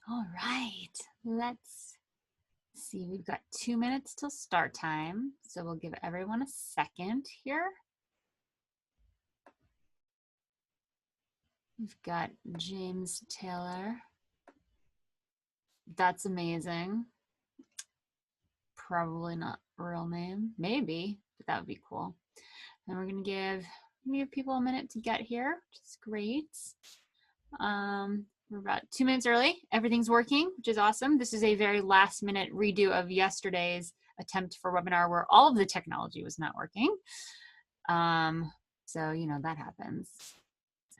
All right, let's see. We've got 2 minutes till start time, so we'll give everyone a second here. We've got James Taylor. That's amazing. Probably not real name. Maybe, but that would be cool. And we're gonna give people a minute to get here, which is great. We're about 2 minutes early. Everything's working, which is awesome. This is a very last minute redo of yesterday's attempt for webinar where all of the technology was not working. So, you know, that happens.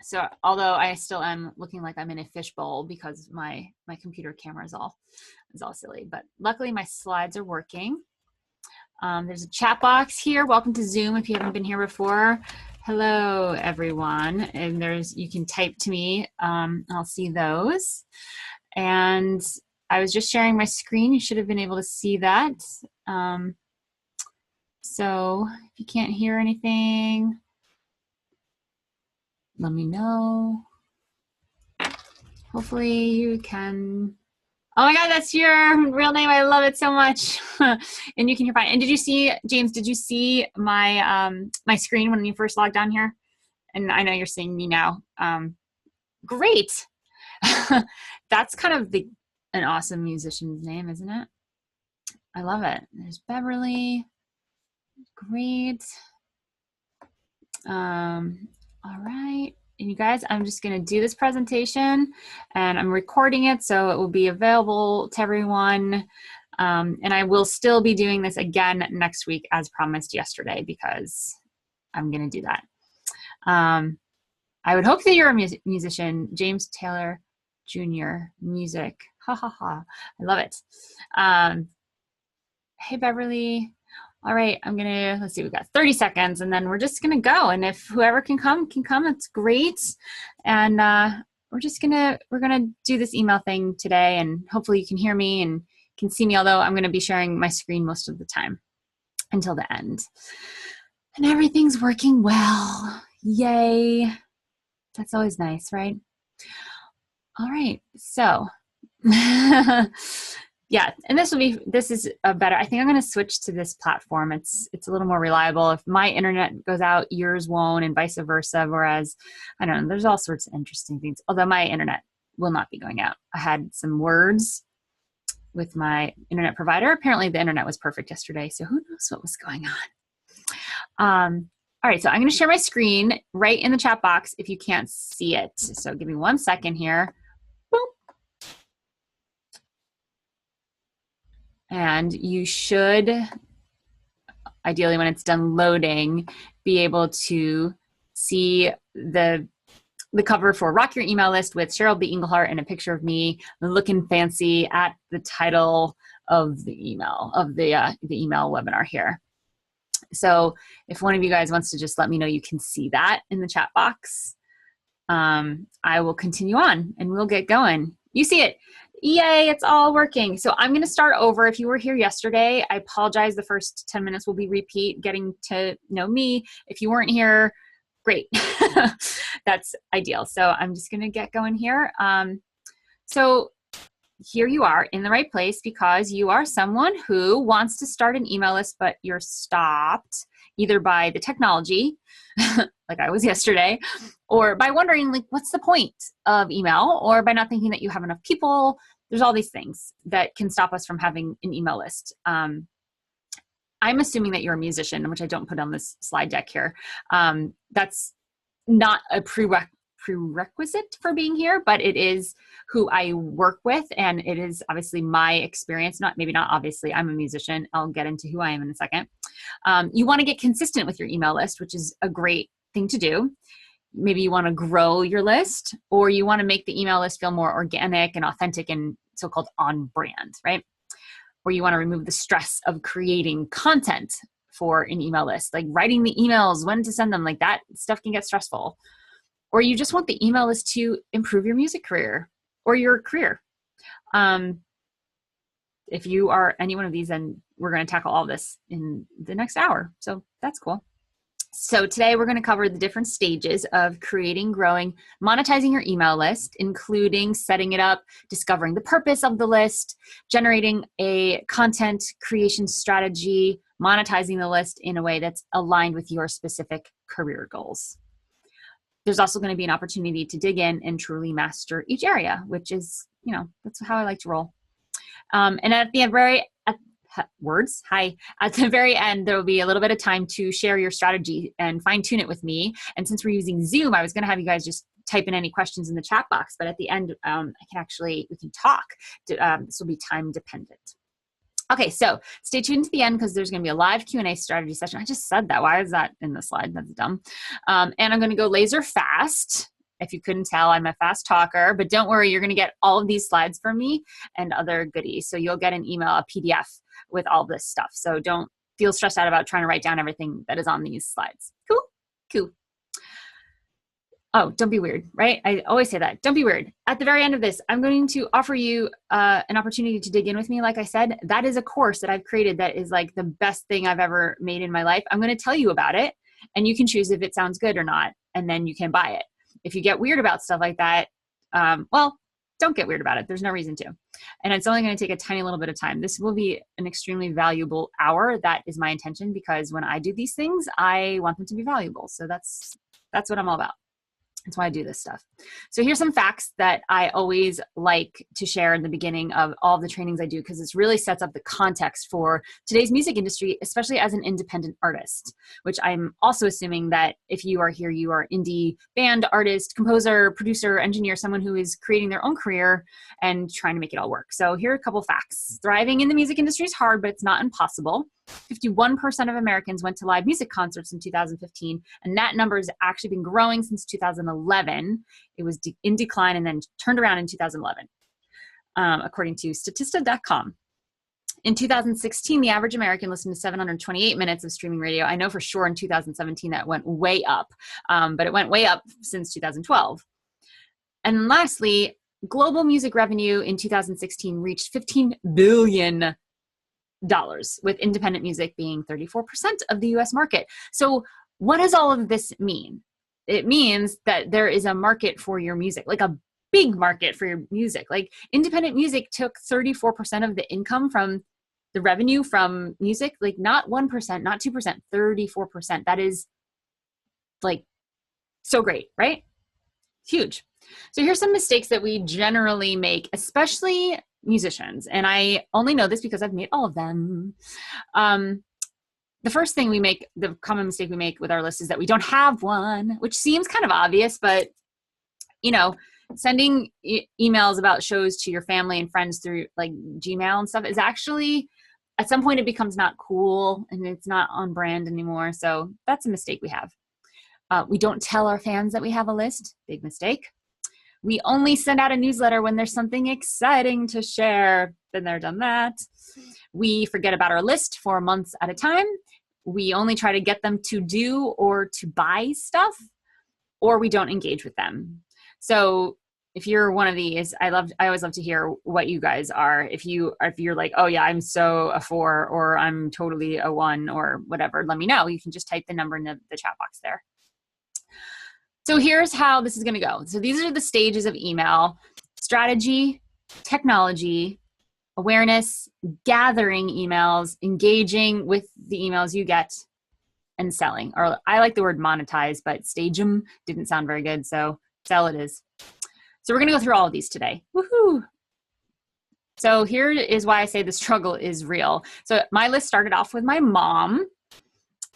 So although I still am looking like I'm in a fishbowl because my computer camera is all silly, but luckily my slides are working. There's a chat box here. Welcome to Zoom if you haven't been here before. Hello, everyone. And you can type to me. I'll see those. And I was just sharing my screen. You should have been able to see that. So if you can't hear anything, let me know. Hopefully you can. Oh my God, that's your real name. I love it so much. And you can hear fine. And did you see, James, did you see my my screen when you first logged on here? And I know you're seeing me now. Great. That's kind of an awesome musician's name, isn't it? I love it. There's Beverly. Great. All right. And you guys, I'm just going to do this presentation and I'm recording it so it will be available to everyone. And I will still be doing this again next week as promised yesterday because I'm going to do that. I would hope that you're a musician. James Taylor Jr. Music. Ha ha ha. I love it. Hey, Beverly. All right, let's see, we've got 30 seconds and then we're just gonna go. And if whoever can come, it's great. And we're gonna do this email thing today and hopefully you can hear me and can see me, although I'm gonna be sharing my screen most of the time until the end. And everything's working well, yay. That's always nice, right? All right, so. Yeah, and this is a better, I think I'm gonna switch to this platform. It's a little more reliable. If my internet goes out, yours won't, and vice versa, whereas, I don't know, there's all sorts of interesting things, although my internet will not be going out. I had some words with my internet provider. Apparently the internet was perfect yesterday, so who knows what was going on. All right, so I'm gonna share my screen right in the chat box if you can't see it. So give me 1 second here. And you should, ideally when it's done loading, be able to see the cover for Rock Your Email List with Cheryl B. Engelhardt and a picture of me looking fancy at the title of the email, the email webinar here. So if one of you guys wants to just let me know you can see that in the chat box, I will continue on and we'll get going. You see it. Yay, it's all working. So I'm going to start over. If you were here yesterday, I apologize. The first 10 minutes will be repeat, getting to know me. If you weren't here, great. That's ideal. So I'm just going to get going here. So here you are in the right place because you are someone who wants to start an email list, but you're stopped either by the technology, like I was yesterday, or by wondering, like, what's the point of email, or by not thinking that you have enough people. There's all these things that can stop us from having an email list. I'm assuming that you're a musician, which I don't put on this slide deck here. That's not a prerequisite for being here, but it is who I work with, and it is obviously my experience. Maybe not obviously, I'm a musician. I'll get into who I am in a second. You want to get consistent with your email list, which is a great thing to do. Maybe you want to grow your list, or you want to make the email list feel more organic and authentic and so-called on brand, right? Or you want to remove the stress of creating content for an email list, like writing the emails, when to send them, like that stuff can get stressful. Or you just want the email list to improve your music career or your career. If you are any one of these, then we're going to tackle all this in the next hour. So that's cool. So today we're going to cover the different stages of creating, growing, monetizing your email list, including setting it up, discovering the purpose of the list, generating a content creation strategy, monetizing the list in a way that's aligned with your specific career goals. There's also going to be an opportunity to dig in and truly master each area, which is, that's how I like to roll. And at the very at the very end, there will be a little bit of time to share your strategy and fine tune it with me. And since we're using Zoom, I was going to have you guys just type in any questions in the chat box, but at the end, we can talk. This will be time dependent. Okay, so stay tuned to the end because there's going to be a live Q&A strategy session. I just said that. Why is that in the slide? That's dumb. And I'm going to go laser fast. If you couldn't tell, I'm a fast talker, but don't worry, you're going to get all of these slides from me and other goodies. So you'll get an email, a PDF with all this stuff. So don't feel stressed out about trying to write down everything that is on these slides. Cool? Cool. Oh, don't be weird, right? I always say that. Don't be weird. At the very end of this, I'm going to offer you an opportunity to dig in with me. Like I said, that is a course that I've created that is like the best thing I've ever made in my life. I'm going to tell you about it, and you can choose if it sounds good or not, and then you can buy it. If you get weird about stuff like that, well, don't get weird about it. There's no reason to. And it's only going to take a tiny little bit of time. This will be an extremely valuable hour. That is my intention, because when I do these things, I want them to be valuable. So that's what I'm all about. That's why I do this stuff. So here's some facts that I always like to share in the beginning of all the trainings I do, because this really sets up the context for today's music industry, especially as an independent artist, which I'm also assuming that if you are here, you are indie band artist, composer, producer, engineer, someone who is creating their own career and trying to make it all work. So here are a couple facts. Thriving in the music industry is hard, but it's not impossible. 51% of Americans went to live music concerts in 2015, and that number has actually been growing since 2011. It was in decline and then turned around in 2011, according to Statista.com. In 2016, the average American listened to 728 minutes of streaming radio. I know for sure in 2017 that went way up, but it went way up since 2012. And lastly, global music revenue in 2016 reached $15 billion, with independent music being 34% of the US market. So what does all of this mean? It means that there is a market for your music, like a big market for your music. Like independent music took 34% of the income from the revenue from music, like not 1%, not 2%, 34%. That is like so great, right? Huge. So here's some mistakes that we generally make, especially musicians. And I only know this because I've made all of them. The first thing we make, the common mistake we make with our list is that we don't have one, which seems kind of obvious, but sending emails about shows to your family and friends through like Gmail and stuff is actually, at some point it becomes not cool and it's not on brand anymore. So that's a mistake we have. We don't tell our fans that we have a list. Big mistake. We only send out a newsletter when there's something exciting to share. Been there, done that. We forget about our list for months at a time. We only try to get them to do or to buy stuff, or we don't engage with them. So if you're one of these, I always love to hear what you guys are. If you're like, oh yeah, I'm so a 4, or I'm totally a 1, or whatever, let me know. You can just type the number in the chat box there. So here's how this is going to go. So these are the stages of email: strategy, technology, awareness, gathering emails, engaging with the emails you get, and selling. Or I like the word monetize, but stage them didn't sound very good, so sell it is. So we're going to go through all of these today. Woohoo! So here is why I say the struggle is real. So my list started off with my mom.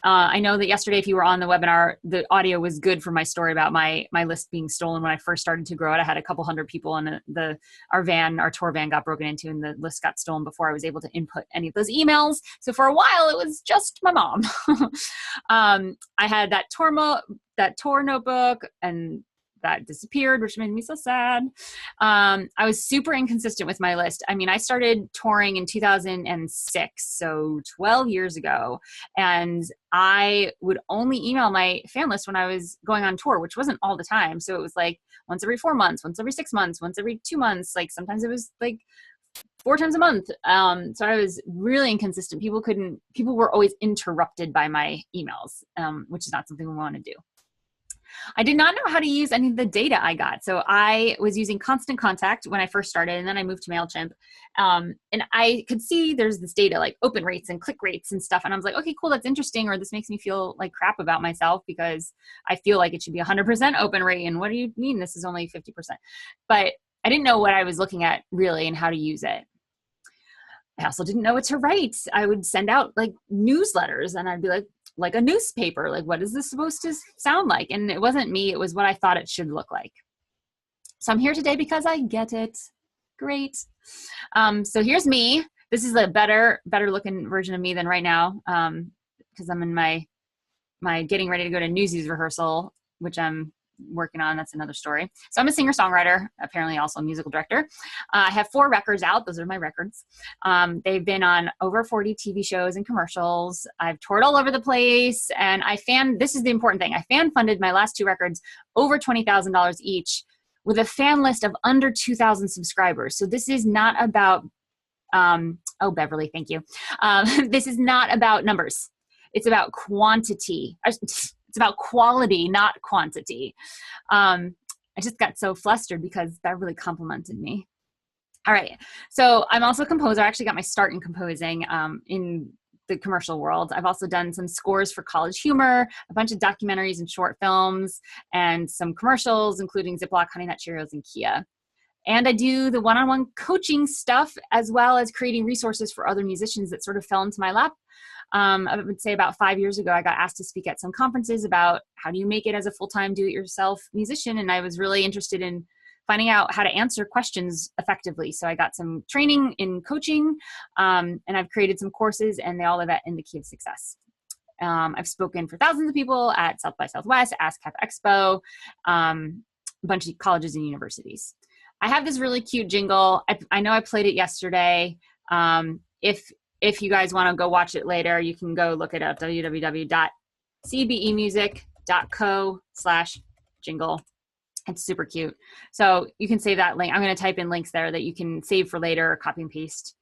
I know that yesterday, if you were on the webinar, the audio was good for my story about my list being stolen when I first started to grow it. I had a couple hundred people, and our tour van got broken into, and the list got stolen before I was able to input any of those emails. So for a while, it was just my mom. I had that tour notebook, and that disappeared, which made me so sad. I was super inconsistent with my list. I mean, I started touring in 2006, so 12 years ago, and I would only email my fan list when I was going on tour, which wasn't all the time. So it was like once every 4 months, once every 6 months, once every 2 months. Like sometimes it was like 4 times a month. So I was really inconsistent. People were always interrupted by my emails, which is not something we want to do. I did not know how to use any of the data I got. So I was using Constant Contact when I first started, and then I moved to MailChimp. And I could see there's this data like open rates and click rates and stuff. And I was like, okay, cool, that's interesting. Or this makes me feel like crap about myself because I feel like it should be 100% open rate. And what do you mean this is only 50%? But I didn't know what I was looking at really and how to use it. I also didn't know what to write. I would send out like newsletters and I'd be like a newspaper, like what is this supposed to sound like? And it wasn't me, it was what I thought it should look like. So I'm here today because I get it. Great. So here's me. This is a better looking version of me than right now. Because I'm in my getting ready to go to Newsies rehearsal, which I'm working on. That's another story. So I'm a singer-songwriter, apparently also a musical director. I have 4 records out. Those are my records. They've been on over 40 TV shows and commercials. I've toured all over the place. And this is the important thing. I fan funded my last 2 records over $20,000 each with a fan list of under 2,000 subscribers. So this is not about, Beverly, thank you. This is not about numbers. It's about quantity. It's about quality, not quantity. I just got so flustered because Beverly complimented me. All right. So I'm also a composer. I actually got my start in composing in the commercial world. I've also done some scores for College Humor, a bunch of documentaries and short films, and some commercials, including Ziploc, Honey Nut Cheerios, and Kia. And I do the one-on-one coaching stuff as well as creating resources for other musicians that sort of fell into my lap. I would say about 5 years ago, I got asked to speak at some conferences about how do you make it as a full-time do-it-yourself musician. And I was really interested in finding out how to answer questions effectively. So I got some training in coaching, and I've created some courses, and they all live in the Key of Success. I've spoken for thousands of people at South by Southwest, ASCAP Expo, a bunch of colleges and universities. I have this really cute jingle. I know I played it yesterday. If you guys want to go watch it later, you can go look it up, www.cbemusic.co/jingle. It's super cute. So you can save that link. I'm going to type in links there that you can save for later or copy and paste.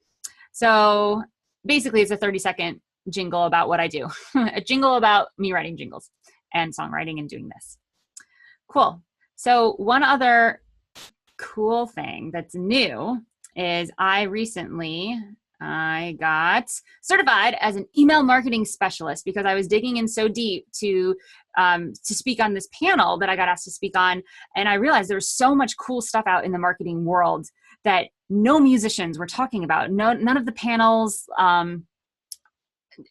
So basically it's a 30-second jingle about what I do. A jingle about me writing jingles and songwriting and doing this. Cool. So one other cool thing that's new is I recently got certified as an email marketing specialist because I was digging in so deep to speak on this panel that I got asked to speak on. And I realized there was so much cool stuff out in the marketing world that no musicians were talking about. None of the panels,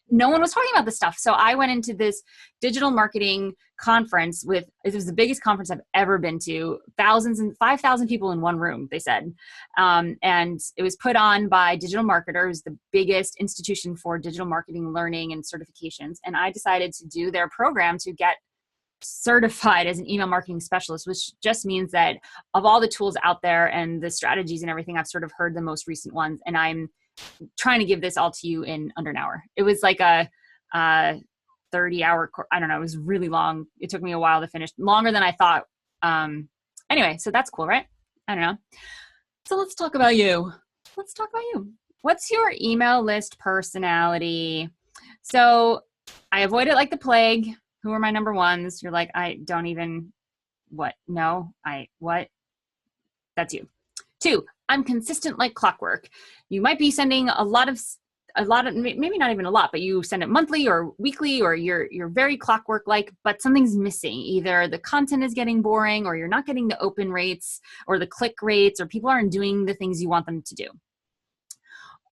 no one was talking about this stuff. So I went into this digital marketing conference it was the biggest conference I've ever been to, 5,000 people in one room, they said. And it was put on by Digital Marketers, the biggest institution for digital marketing learning and certifications. And I decided to do their program to get certified as an email marketing specialist, which just means that of all the tools out there and the strategies and everything, I've sort of heard the most recent ones. And I'm trying to give this all to you in under an hour. It was like a 30-hour, I don't know, it was really long. It took me a while to finish, longer than I thought. Anyway, so that's cool, right? I don't know. So let's talk about you. What's your email list personality? So I avoid it like the plague. Who are my number ones? You're like, I don't even, what? No, what? That's you. 2, I'm consistent like clockwork. You might be sending a lot of, maybe not even a lot, but you send it monthly or weekly, or you're very clockwork-like, but something's missing. Either the content is getting boring, or you're not getting the open rates or the click rates, or people aren't doing the things you want them to do.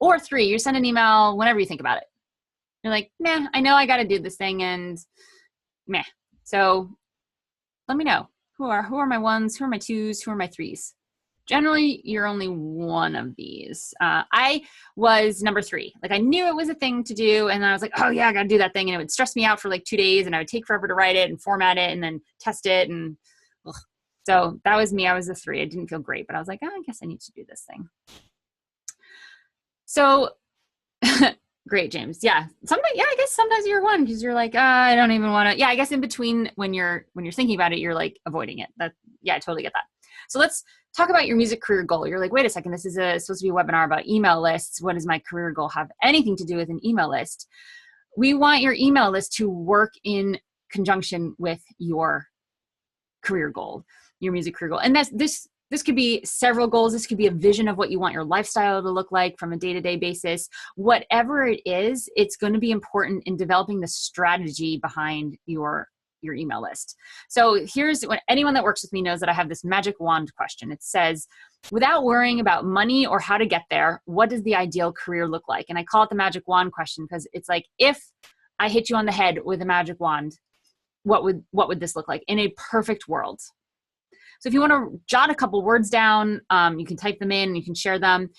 Or 3, you send an email whenever you think about it. You're like, meh, I know I got to do this thing, and meh. So let me know. Who are my 1s? Who are my 2s? Who are my 3s? Generally, you're only one of these. I was number 3. Like I knew it was a thing to do, and then I was like, oh yeah, I got to do that thing. And it would stress me out for like 2 days, and I would take forever to write it and format it and then test it. And ugh. So that was me. I was a 3. I didn't feel great, but I was like, oh, I guess I need to do this thing. So great, James. Yeah. I guess sometimes you're 1 because you're like, I don't even want to. Yeah, I guess in between when you're thinking about it, you're like avoiding it. Yeah, I totally get that. So let's talk about your music career goal. You're like, wait a second, this is supposed to be a webinar about email lists. What does my career goal have anything to do with an email list? We want your email list to work in conjunction with your career goal, your music career goal. And this could be several goals. This could be a vision of what you want your lifestyle to look like from a day-to-day basis. Whatever it is, it's going to be important in developing the strategy behind your email list. So here's what anyone that works with me knows, that I have this magic wand question. It says, without worrying about money or how to get there, what does the ideal career look like? And I call it the magic wand question because it's like, if I hit you on the head with a magic wand, what would this look like in a perfect world? So if you want to jot a couple words down, you can type them in and you can share them.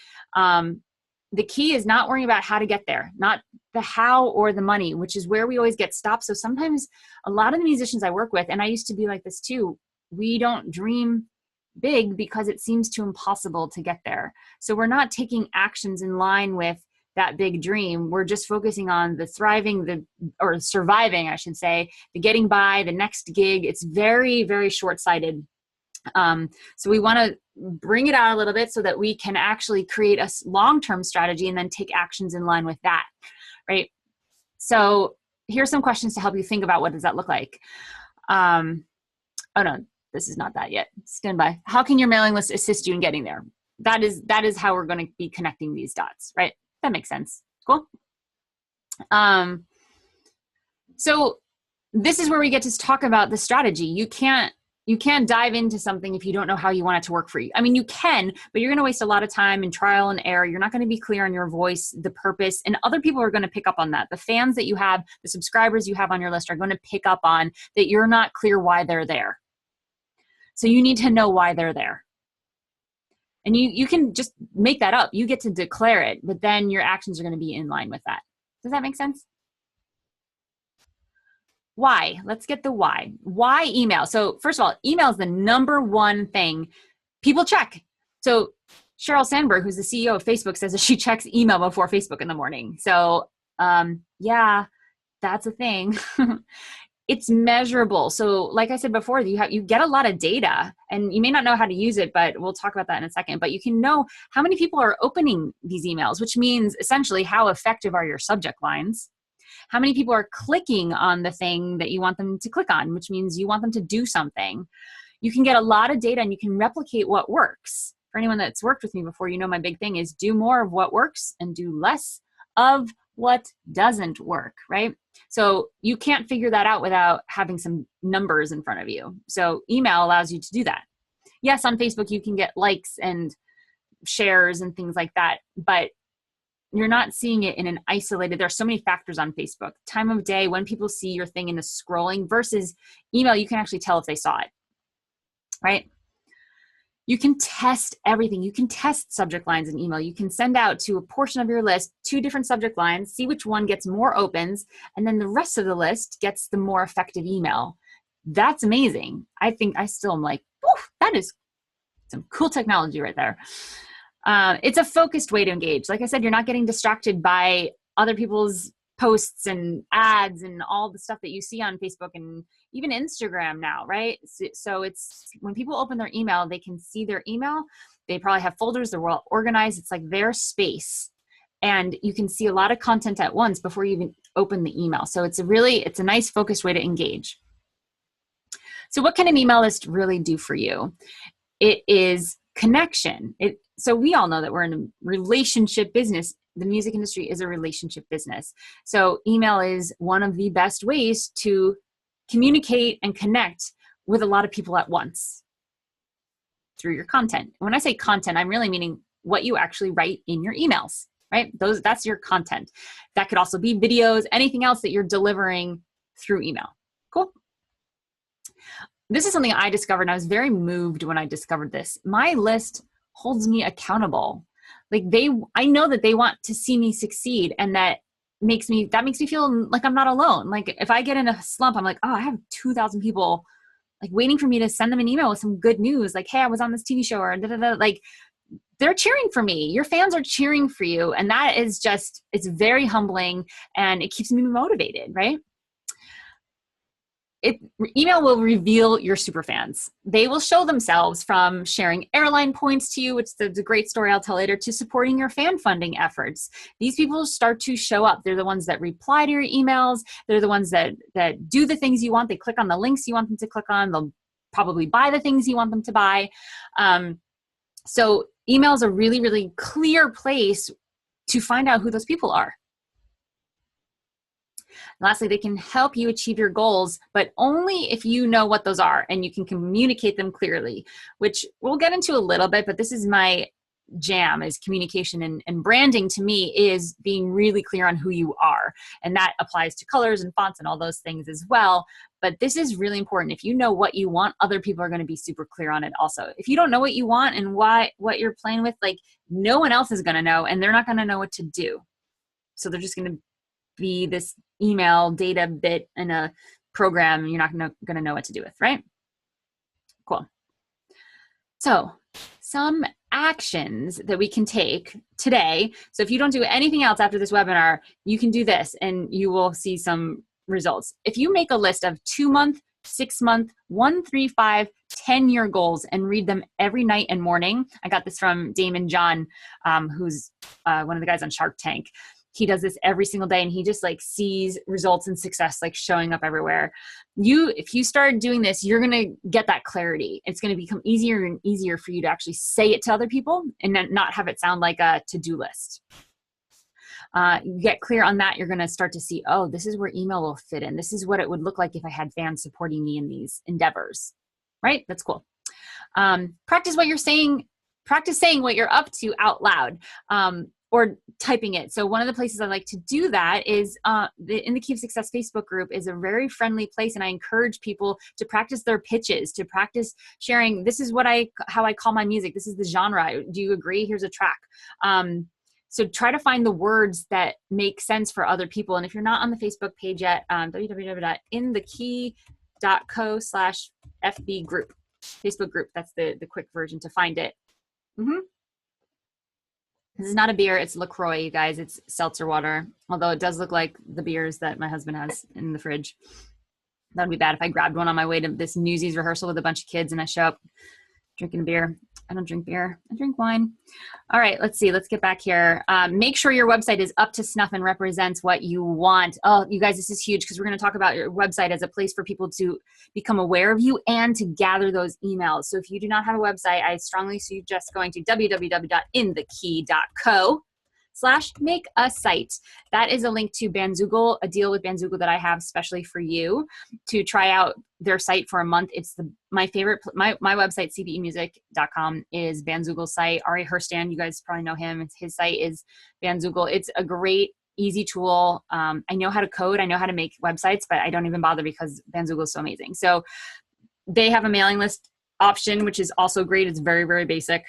The key is not worrying about how to get there, not the how or the money, which is where we always get stopped. So sometimes a lot of the musicians I work with, and I used to be like this too, we don't dream big because it seems too impossible to get there. So we're not taking actions in line with that big dream. We're just focusing on the thriving, or surviving, I should say, the getting by, the next gig. It's very, very short-sighted. So we want to bring it out a little bit so that we can actually create a long-term strategy and then take actions in line with that, right? So here's some questions to help you think about what does that look like. Oh no, this is not that yet. Stand by. How can your mailing list assist you in getting there? That is how we're going to be connecting these dots, right? That makes sense. Cool. So this is where we get to talk about the strategy. You can't dive into something if you don't know how you want it to work for you. I mean, you can, but you're going to waste a lot of time in trial and error. You're not going to be clear on your voice, the purpose, and other people are going to pick up on that. The fans that you have, the subscribers you have on your list are going to pick up on that you're not clear why they're there. So you need to know why they're there. And you can just make that up. You get to declare it, but then your actions are going to be in line with that. Does that make sense? Why? Let's get the why. Why email? So first of all, email is the number one thing people check. So Cheryl Sandberg, who's the CEO of Facebook, says that she checks email before Facebook in the morning. So yeah, that's a thing. It's measurable. So like I said before, you get a lot of data, and you may not know how to use it, but we'll talk about that in a second. But you can know how many people are opening these emails, which means essentially how effective are your subject lines. How many people are clicking on the thing that you want them to click on, which means you want them to do something. You can get a lot of data and you can replicate what works. For anyone that's worked with me before, you know my big thing is do more of what works and do less of what doesn't work, right? So you can't figure that out without having some numbers in front of you. So email allows you to do that. Yes, on Facebook, you can get likes and shares and things like that, but you're not seeing it in an isolated, there's so many factors on Facebook. Time of day, when people see your thing in the scrolling, versus email, you can actually tell if they saw it, right? You can test everything. You can test subject lines in email. You can send out to a portion of your list 2 different subject lines, see which one gets more opens, and then the rest of the list gets the more effective email. That's amazing. I think I still am like, that is some cool technology right there. It's a focused way to engage. Like I said, you're not getting distracted by other people's posts and ads and all the stuff that you see on Facebook and even Instagram now, right? So it's when people open their email, they can see their email. They probably have folders. They're well organized. It's like their space. And you can see a lot of content at once before you even open the email. So it's a nice focused way to engage. So what can an email list really do for you? It is connection. So we all know that we're in a relationship business. The music industry is a relationship business. So email is one of the best ways to communicate and connect with a lot of people at once through your content. When I say content, I'm really meaning what you actually write in your emails, right? That's your content. That could also be videos, anything else that you're delivering through email. Cool. This is something I discovered, and I was very moved when I discovered this. My list holds me accountable. Like I know that they want to see me succeed, and that makes me feel like I'm not alone. Like if I get in a slump, I'm like, oh, I have 2,000 people like waiting for me to send them an email with some good news. Like, hey, I was on this TV show, or da, da, da. Like they're cheering for me. Your fans are cheering for you. And that is it's very humbling, and it keeps me motivated, right? email will reveal your super fans. They will show themselves from sharing airline points to you, which is a great story I'll tell later, to supporting your fan funding efforts. These people start to show up. They're the ones that reply to your emails. They're the ones that do the things you want. They click on the links you want them to click on. They'll probably buy the things you want them to buy. So email is a really, really clear place to find out who those people are. Lastly, they can help you achieve your goals, but only if you know what those are and you can communicate them clearly, which we'll get into a little bit, but this is my jam, is communication, and branding to me is being really clear on who you are. And that applies to colors and fonts and all those things as well. But this is really important. If you know what you want, other people are going to be super clear on it also. If you don't know what you want and what you're playing with, like, no one else is going to know, and they're not going to know what to do. So they're just going to be this email data bit in a program you're not going to know what to do with, right? Cool. So some actions that we can take today. So if you don't do anything else after this webinar, you can do this and you will see some results. If you make a list of 2-month, 6-month, 1, 3, 5, 10-year goals and read them every night and morning. I got this from Damon John, who's one of the guys on Shark Tank. He does this every single day, and he just like sees results and success like showing up everywhere. If you start doing this, you're going to get that clarity. It's going to become easier and easier for you to actually say it to other people and then not have it sound like a to-do list. You get clear on that, you're going to start to see, oh, this is where email will fit in. This is what it would look like if I had fans supporting me in these endeavors, right? That's cool. Practice what you're saying. Practice saying what you're up to out loud. Or typing it. So one of the places I like to do that is in the Key of Success Facebook group is a very friendly place, and I encourage people to practice their pitches, to practice sharing. This is how I call my music. This is the genre. Do you agree? Here's a track. So try to find the words that make sense for other people. And if you're not on the Facebook page yet, www.inthekey.co/FB group, Facebook group. That's the quick version to find it. This is not a beer, it's LaCroix, you guys. It's seltzer water, although it does look like the beers that my husband has in the fridge. That would be bad if I grabbed one on my way to this Newsies rehearsal with a bunch of kids and I show up drinking a beer. I don't drink beer, I drink wine. All right, let's see, let's get back here. Make sure your website is up to snuff and represents what you want. Oh, you guys, this is huge because we're going to talk about your website as a place for people to become aware of you and to gather those emails. So if you do not have a website, I strongly suggest going to www.inthekey.co/make a site. That is a link to Bandzoogle, a deal with Bandzoogle that I have especially for you to try out their site for a month. It's my favorite. My website, cbemusic.com, is Bandzoogle's site. Ari Herstand, you guys probably know him. His site is Bandzoogle. It's a great, easy tool. I know how to code. I know how to make websites, but I don't even bother because Bandzoogle is so amazing. So they have a mailing list option, which is also great. It's very, very basic.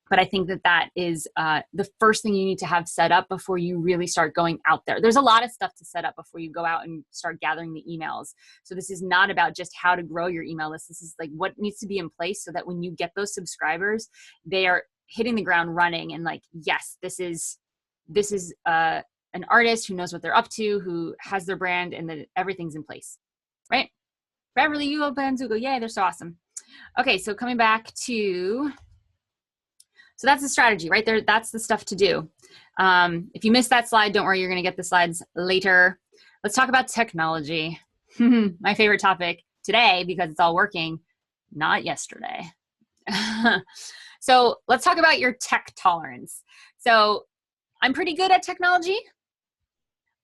But I think that is the first thing you need to have set up before you really start going out there. There's a lot of stuff to set up before you go out and start gathering the emails. So this is not about just how to grow your email list. This is like what needs to be in place so that when you get those subscribers, they are hitting the ground running and like, yes, this is an artist who knows what they're up to, who has their brand, and that everything's in place, right? Beverly, you love Bandzoogle. Yay, they're so awesome. Okay, so coming back to... So that's the strategy right there. That's the stuff to do. If you missed that slide, don't worry, you're going to get the slides later. Let's talk about technology. My favorite topic today because it's all working, not yesterday. So let's talk about your tech tolerance. So I'm pretty good at technology.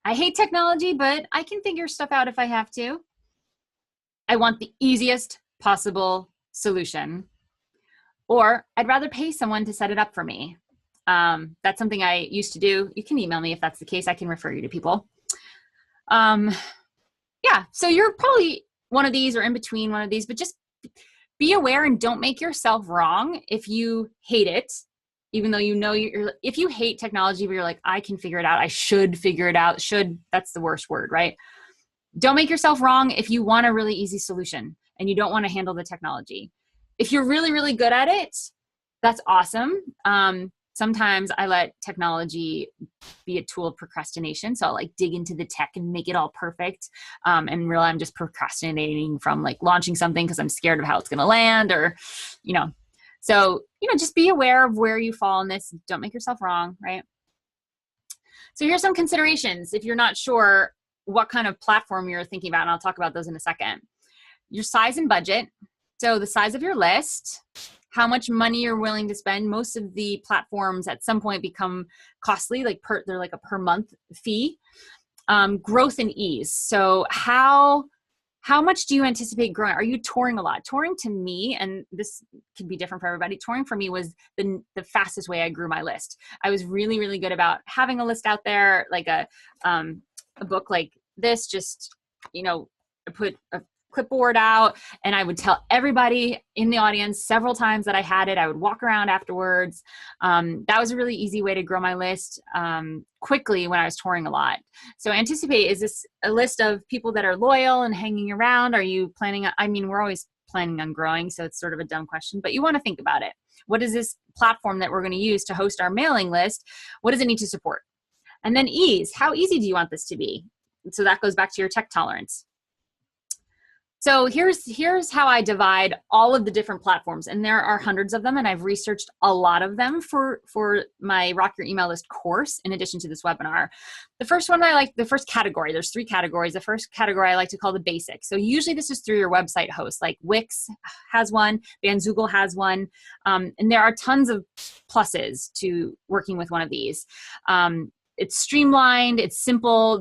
I hate technology, but I can figure stuff out if I have to. I want the easiest possible solution. Or I'd rather pay someone to set it up for me. That's something I used to do. You can email me if that's the case. I can refer you to people. Yeah, so you're probably one of these or in between one of these, but just be aware and don't make yourself wrong if you hate it, even though you know if you hate technology, but you're like, I can figure it out. I should figure it out. Should, that's the worst word, right? Don't make yourself wrong if you want a really easy solution and you don't want to handle the technology. If you're really, really good at it, that's awesome. sometimes I let technology be a tool of procrastination. So I'll like dig into the tech and make it all perfect. And really I'm just procrastinating from like launching something because I'm scared of how it's going to land or, you know, so, you know, just be aware of where you fall in this. Don't make yourself wrong, right? So here's some considerations if you're not sure what kind of platform you're thinking about, and I'll talk about those in a second. Your size and budget. So the size of your list, how much money you're willing to spend. Most of the platforms at some point become costly, like they're like a per month fee. Growth and ease. So how much do you anticipate growing? Are you touring a lot? Touring to me, and this can be different for everybody, touring for me was the fastest way I grew my list. I was really, really good about having a list out there, like a book like this, just, you know, I put a clipboard out and I would tell everybody in the audience several times that I had it. I would walk around afterwards. That was a really easy way to grow my list quickly when I was touring a lot. So anticipate, is this a list of people that are loyal and hanging around? Are you planning on, I mean, we're always planning on growing, so it's sort of a dumb question, but you want to think about it. What is this platform that we're going to use to host our mailing list? What does it need to support? And then ease, how easy do you want this to be? So that goes back to your tech tolerance. So here's how I divide all of the different platforms, and there are hundreds of them, and I've researched a lot of them for my Rock Your Email List course in addition to this webinar. The first one the first category, there's 3 categories. The first category I like to call the basics. So usually this is through your website host, like Wix has one, Bandzoogle has one, and there are tons of pluses to working with one of these. It's streamlined, it's simple,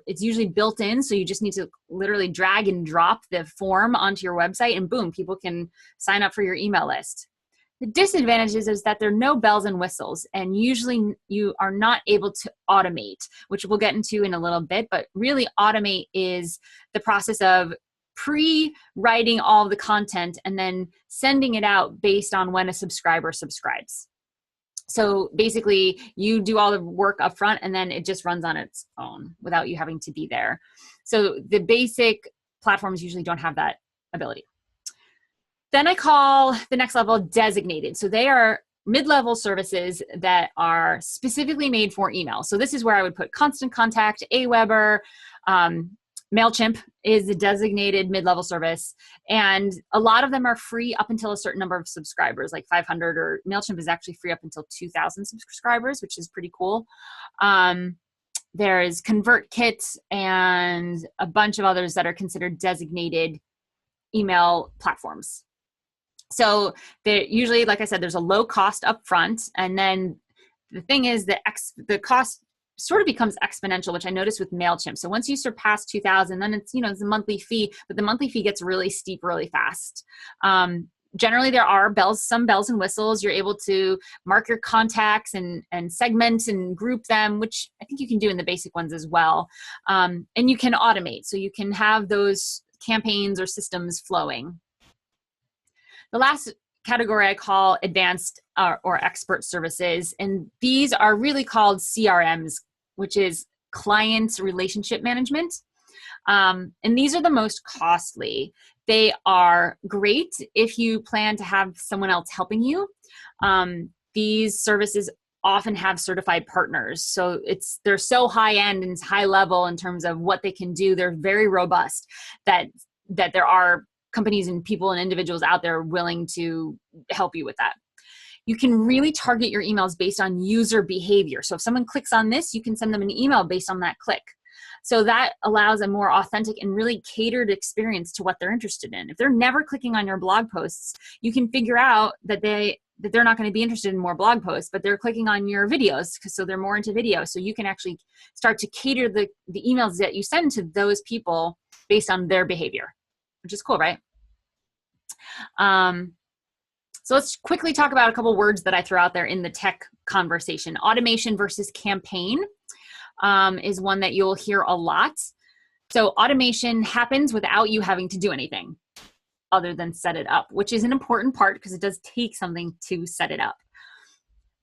it's usually built in, so you just need to literally drag and drop the form onto your website and boom, people can sign up for your email list. The disadvantages is that there are no bells and whistles, and usually you are not able to automate, which we'll get into in a little bit, but really automate is the process of pre-writing all the content and then sending it out based on when a subscriber subscribes. So basically you do all the work up front and then it just runs on its own without you having to be there. So the basic platforms usually don't have that ability. Then I call the next level designated. So they are mid-level services that are specifically made for email. So this is where I would put Constant Contact, Aweber, MailChimp is a designated mid-level service, and a lot of them are free up until a certain number of subscribers, like 500, or MailChimp is actually free up until 2,000 subscribers, which is pretty cool. There's ConvertKit and a bunch of others that are considered designated email platforms. So usually, like I said, there's a low cost up front, and then the thing is the cost sort of becomes exponential, which I noticed with MailChimp. So once you surpass 2,000, then it's, it's a monthly fee, but the monthly fee gets really steep really fast. Generally, there are some bells and whistles. You're able to mark your contacts and segment and group them, which I think you can do in the basic ones as well. And you can automate, so you can have those campaigns or systems flowing. The last category I call advanced or expert services, and these are really called CRMs, which is client relationship management. And these are the most costly. They are great if you plan to have someone else helping you. These services often have certified partners, so they're so high end and high level in terms of what they can do. They're very robust that there are companies and people and individuals out there willing to help you with that. You can really target your emails based on user behavior. So if someone clicks on this, you can send them an email based on that click. So that allows a more authentic and really catered experience to what they're interested in. If they're never clicking on your blog posts, you can figure out that they're not going to be interested in more blog posts, but they're clicking on your videos, so they're more into video. So you can actually start to cater the emails that you send to those people based on their behavior, which is cool, right? So let's quickly talk about a couple words that I throw out there in the tech conversation. Automation versus campaign is one that you'll hear a lot. So automation happens without you having to do anything other than set it up, which is an important part because it does take something to set it up.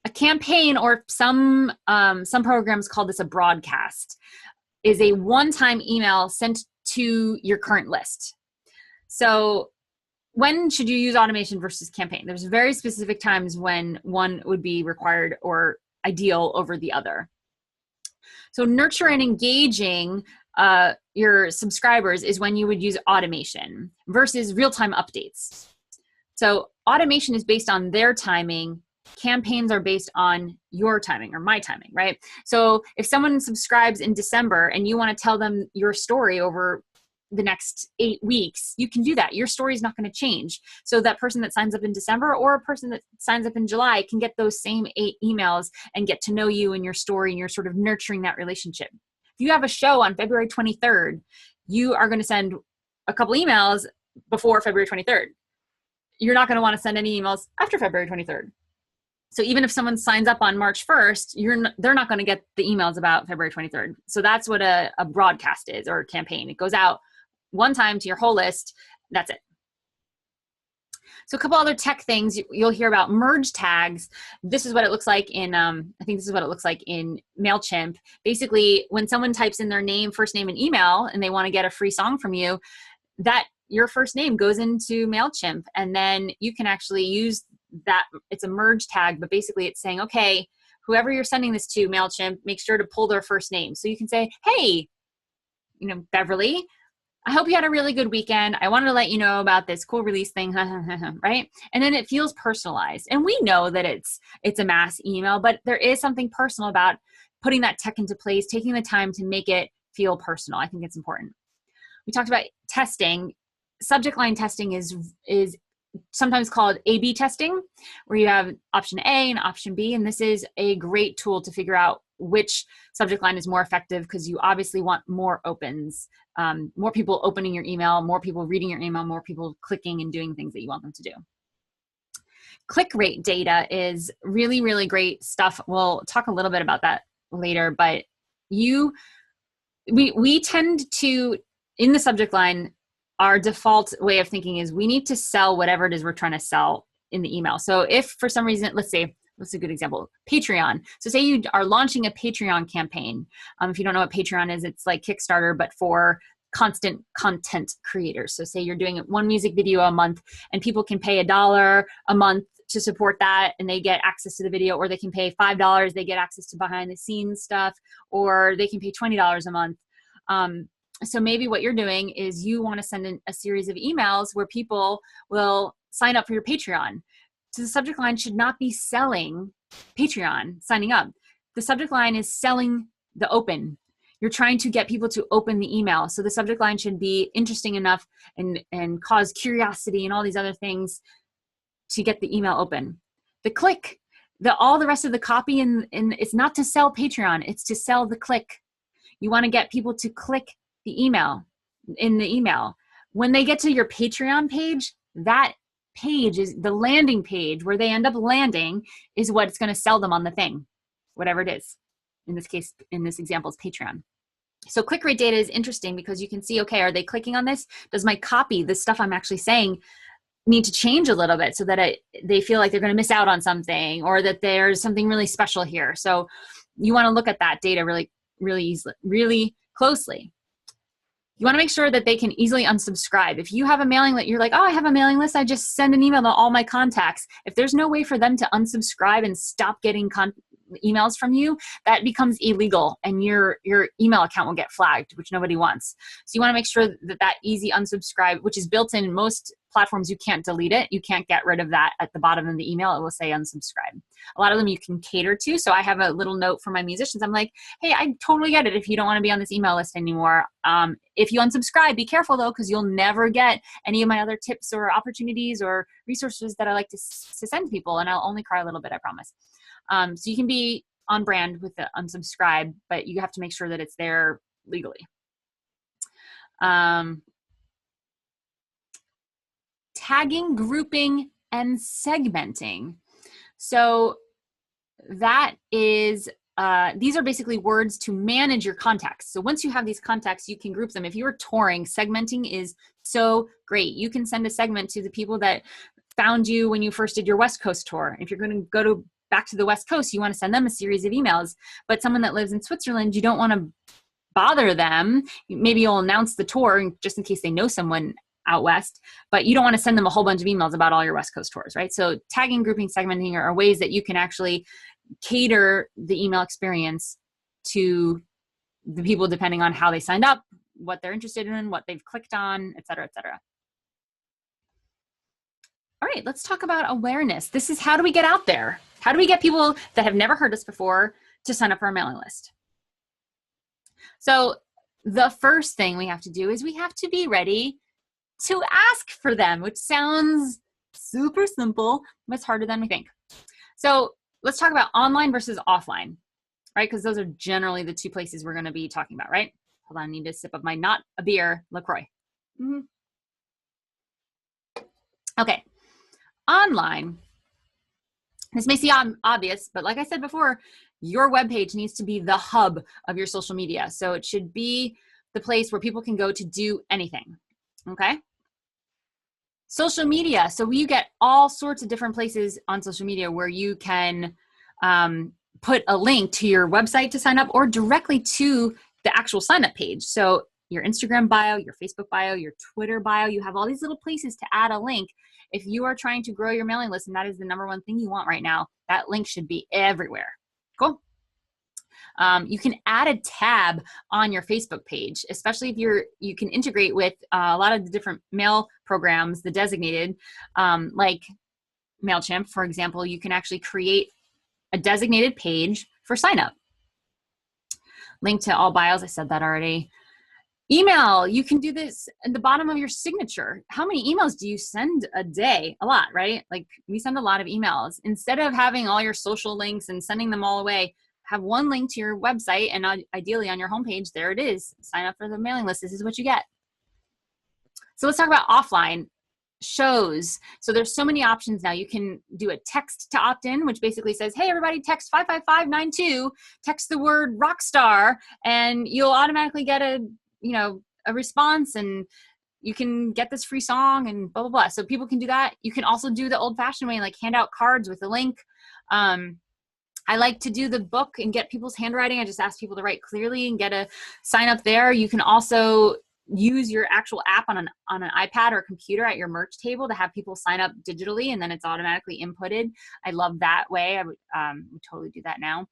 A campaign, or some programs call this a broadcast, is a one-time email sent to your current list. So when should you use automation versus campaign? There's very specific times when one would be required or ideal over the other. So nurture and engaging your subscribers is when you would use automation versus real-time updates. So automation is based on their timing. Campaigns are based on your timing or my timing, right? So if someone subscribes in December and you want to tell them your story over the next 8 weeks, you can do that. Your story is not going to change. So that person that signs up in December or a person that signs up in July can get those same 8 emails and get to know you and your story, and you're sort of nurturing that relationship. If you have a show on February 23rd, you are going to send a couple emails before February 23rd. You're not going to want to send any emails after February 23rd. So even if someone signs up on March 1st, they're not going to get the emails about February 23rd. So that's what a broadcast is, or a campaign. It goes out one time to your whole list. That's it. So a couple other tech things you'll hear about: merge tags. This is what it looks like in, I think this is what it looks like in MailChimp. Basically, when someone types in their name, first name, and email, and they want to get a free song from you, that your first name goes into MailChimp, and then you can actually use that. It's a merge tag, but basically it's saying, okay, whoever you're sending this to, MailChimp, make sure to pull their first name. So you can say, hey, Beverly, I hope you had a really good weekend. I wanted to let you know about this cool release thing, right? And then it feels personalized. And we know that it's a mass email, but there is something personal about putting that tech into place, taking the time to make it feel personal. I think it's important. We talked about testing. Subject line testing is sometimes called A/B testing, where you have option A and option B. And this is a great tool to figure out which subject line is more effective, because you obviously want more opens, more people opening your email, more people reading your email, more people clicking and doing things that you want them to do. Click rate data is really, really great stuff. We'll talk a little bit about that later, but we tend to, in the subject line, our default way of thinking is we need to sell whatever it is we're trying to sell in the email. So if for some reason, let's say, what's a good example? Patreon. So say you are launching a Patreon campaign. If you don't know what Patreon is, it's like Kickstarter, but for constant content creators. So say you're doing one music video a month, and people can pay $1 a month to support that, and they get access to the video, or they can pay $5, they get access to behind the scenes stuff, or they can pay $20 a month. So maybe what you're doing is you want to send in a series of emails where people will sign up for your Patreon. So the subject line should not be selling Patreon, signing up. The subject line is selling the open. You're trying to get people to open the email. So the subject line should be interesting enough and cause curiosity and all these other things to get the email open. The click, all the rest of the copy, and it's not to sell Patreon, it's to sell the click. You want to get people to click the email in the email. When they get to your Patreon page, that page is the landing page where they end up landing, is what's going to sell them on the thing, whatever it is. In this case, in this example, it's Patreon. So click rate data is interesting because you can see, okay, are they clicking on this? Does my copy, the stuff I'm actually saying, need to change a little bit so that they feel like they're going to miss out on something, or that there's something really special here? So you want to look at that data really, really easily, really closely. You want to make sure that they can easily unsubscribe. If you have a mailing list, you're like, oh, I have a mailing list, I just send an email to all my contacts. If there's no way for them to unsubscribe and stop getting emails from you, that becomes illegal, and your email account will get flagged, which nobody wants. So you want to make sure that easy unsubscribe, which is built in most platforms, you can't delete it. You can't get rid of that at the bottom of the email. It will say unsubscribe. A lot of them you can cater to. So I have a little note for my musicians. I'm like, hey, I totally get it if you don't want to be on this email list anymore. If you unsubscribe, be careful though, because you'll never get any of my other tips or opportunities or resources that I like to send people, and I'll only cry a little bit, I promise. So you can be on brand with the unsubscribe, but you have to make sure that it's there legally. Tagging, grouping, and segmenting. So that is, these are basically words to manage your contacts. So once you have these contacts, you can group them. If you are touring, segmenting is so great. You can send a segment to the people that found you when you first did your West Coast tour. If you're going to go back to the West Coast, you want to send them a series of emails. But someone that lives in Switzerland, you don't want to bother them. Maybe you'll announce the tour just in case they know someone out west, but you don't want to send them a whole bunch of emails about all your West Coast tours, right? So tagging, grouping, segmenting are ways that you can actually cater the email experience to the people depending on how they signed up, what they're interested in, what they've clicked on, et cetera, et cetera. All right, let's talk about awareness. This is how do we get out there? How do we get people that have never heard us before to sign up for our mailing list? So the first thing we have to do is we have to be ready to ask for them, which sounds super simple, but it's harder than we think. So let's talk about online versus offline, right? Because those are generally the two places we're going to be talking about, right? Hold on, I need a sip of my not a beer LaCroix. Okay, online. This may seem obvious, but like I said before, your webpage needs to be the hub of your social media. So it should be the place where people can go to do anything, okay? Social media. So you get all sorts of different places on social media where you can put a link to your website to sign up or directly to the actual sign up page. So your Instagram bio, your Facebook bio, your Twitter bio, you have all these little places to add a link. If you are trying to grow your mailing list, and that is the number one thing you want right now, that link should be everywhere. Cool. You can add a tab on your Facebook page, especially if you can integrate with a lot of the different mail programs, the designated, like MailChimp, for example. You can actually create a designated page for sign up. Link to all bios, I said that already. Email, you can do this at the bottom of your signature. How many emails do you send a day? A lot, right? Like we send a lot of emails. Instead of having all your social links and sending them all away, have one link to your website and ideally on your homepage, there it is. Sign up for the mailing list. This is what you get. So let's talk about offline shows. So there's so many options now. You can do a text to opt in, which basically says, hey, everybody, text 55592, text the word rockstar, and you'll automatically get a response, and you can get this free song and blah, blah, blah. So people can do that. You can also do the old fashioned way, like hand out cards with a link. I like to do the book and get people's handwriting. I just ask people to write clearly and get a sign up there. You can also use your actual app on an iPad or computer at your merch table to have people sign up digitally, and then it's automatically inputted. I love that way. I would totally do that now.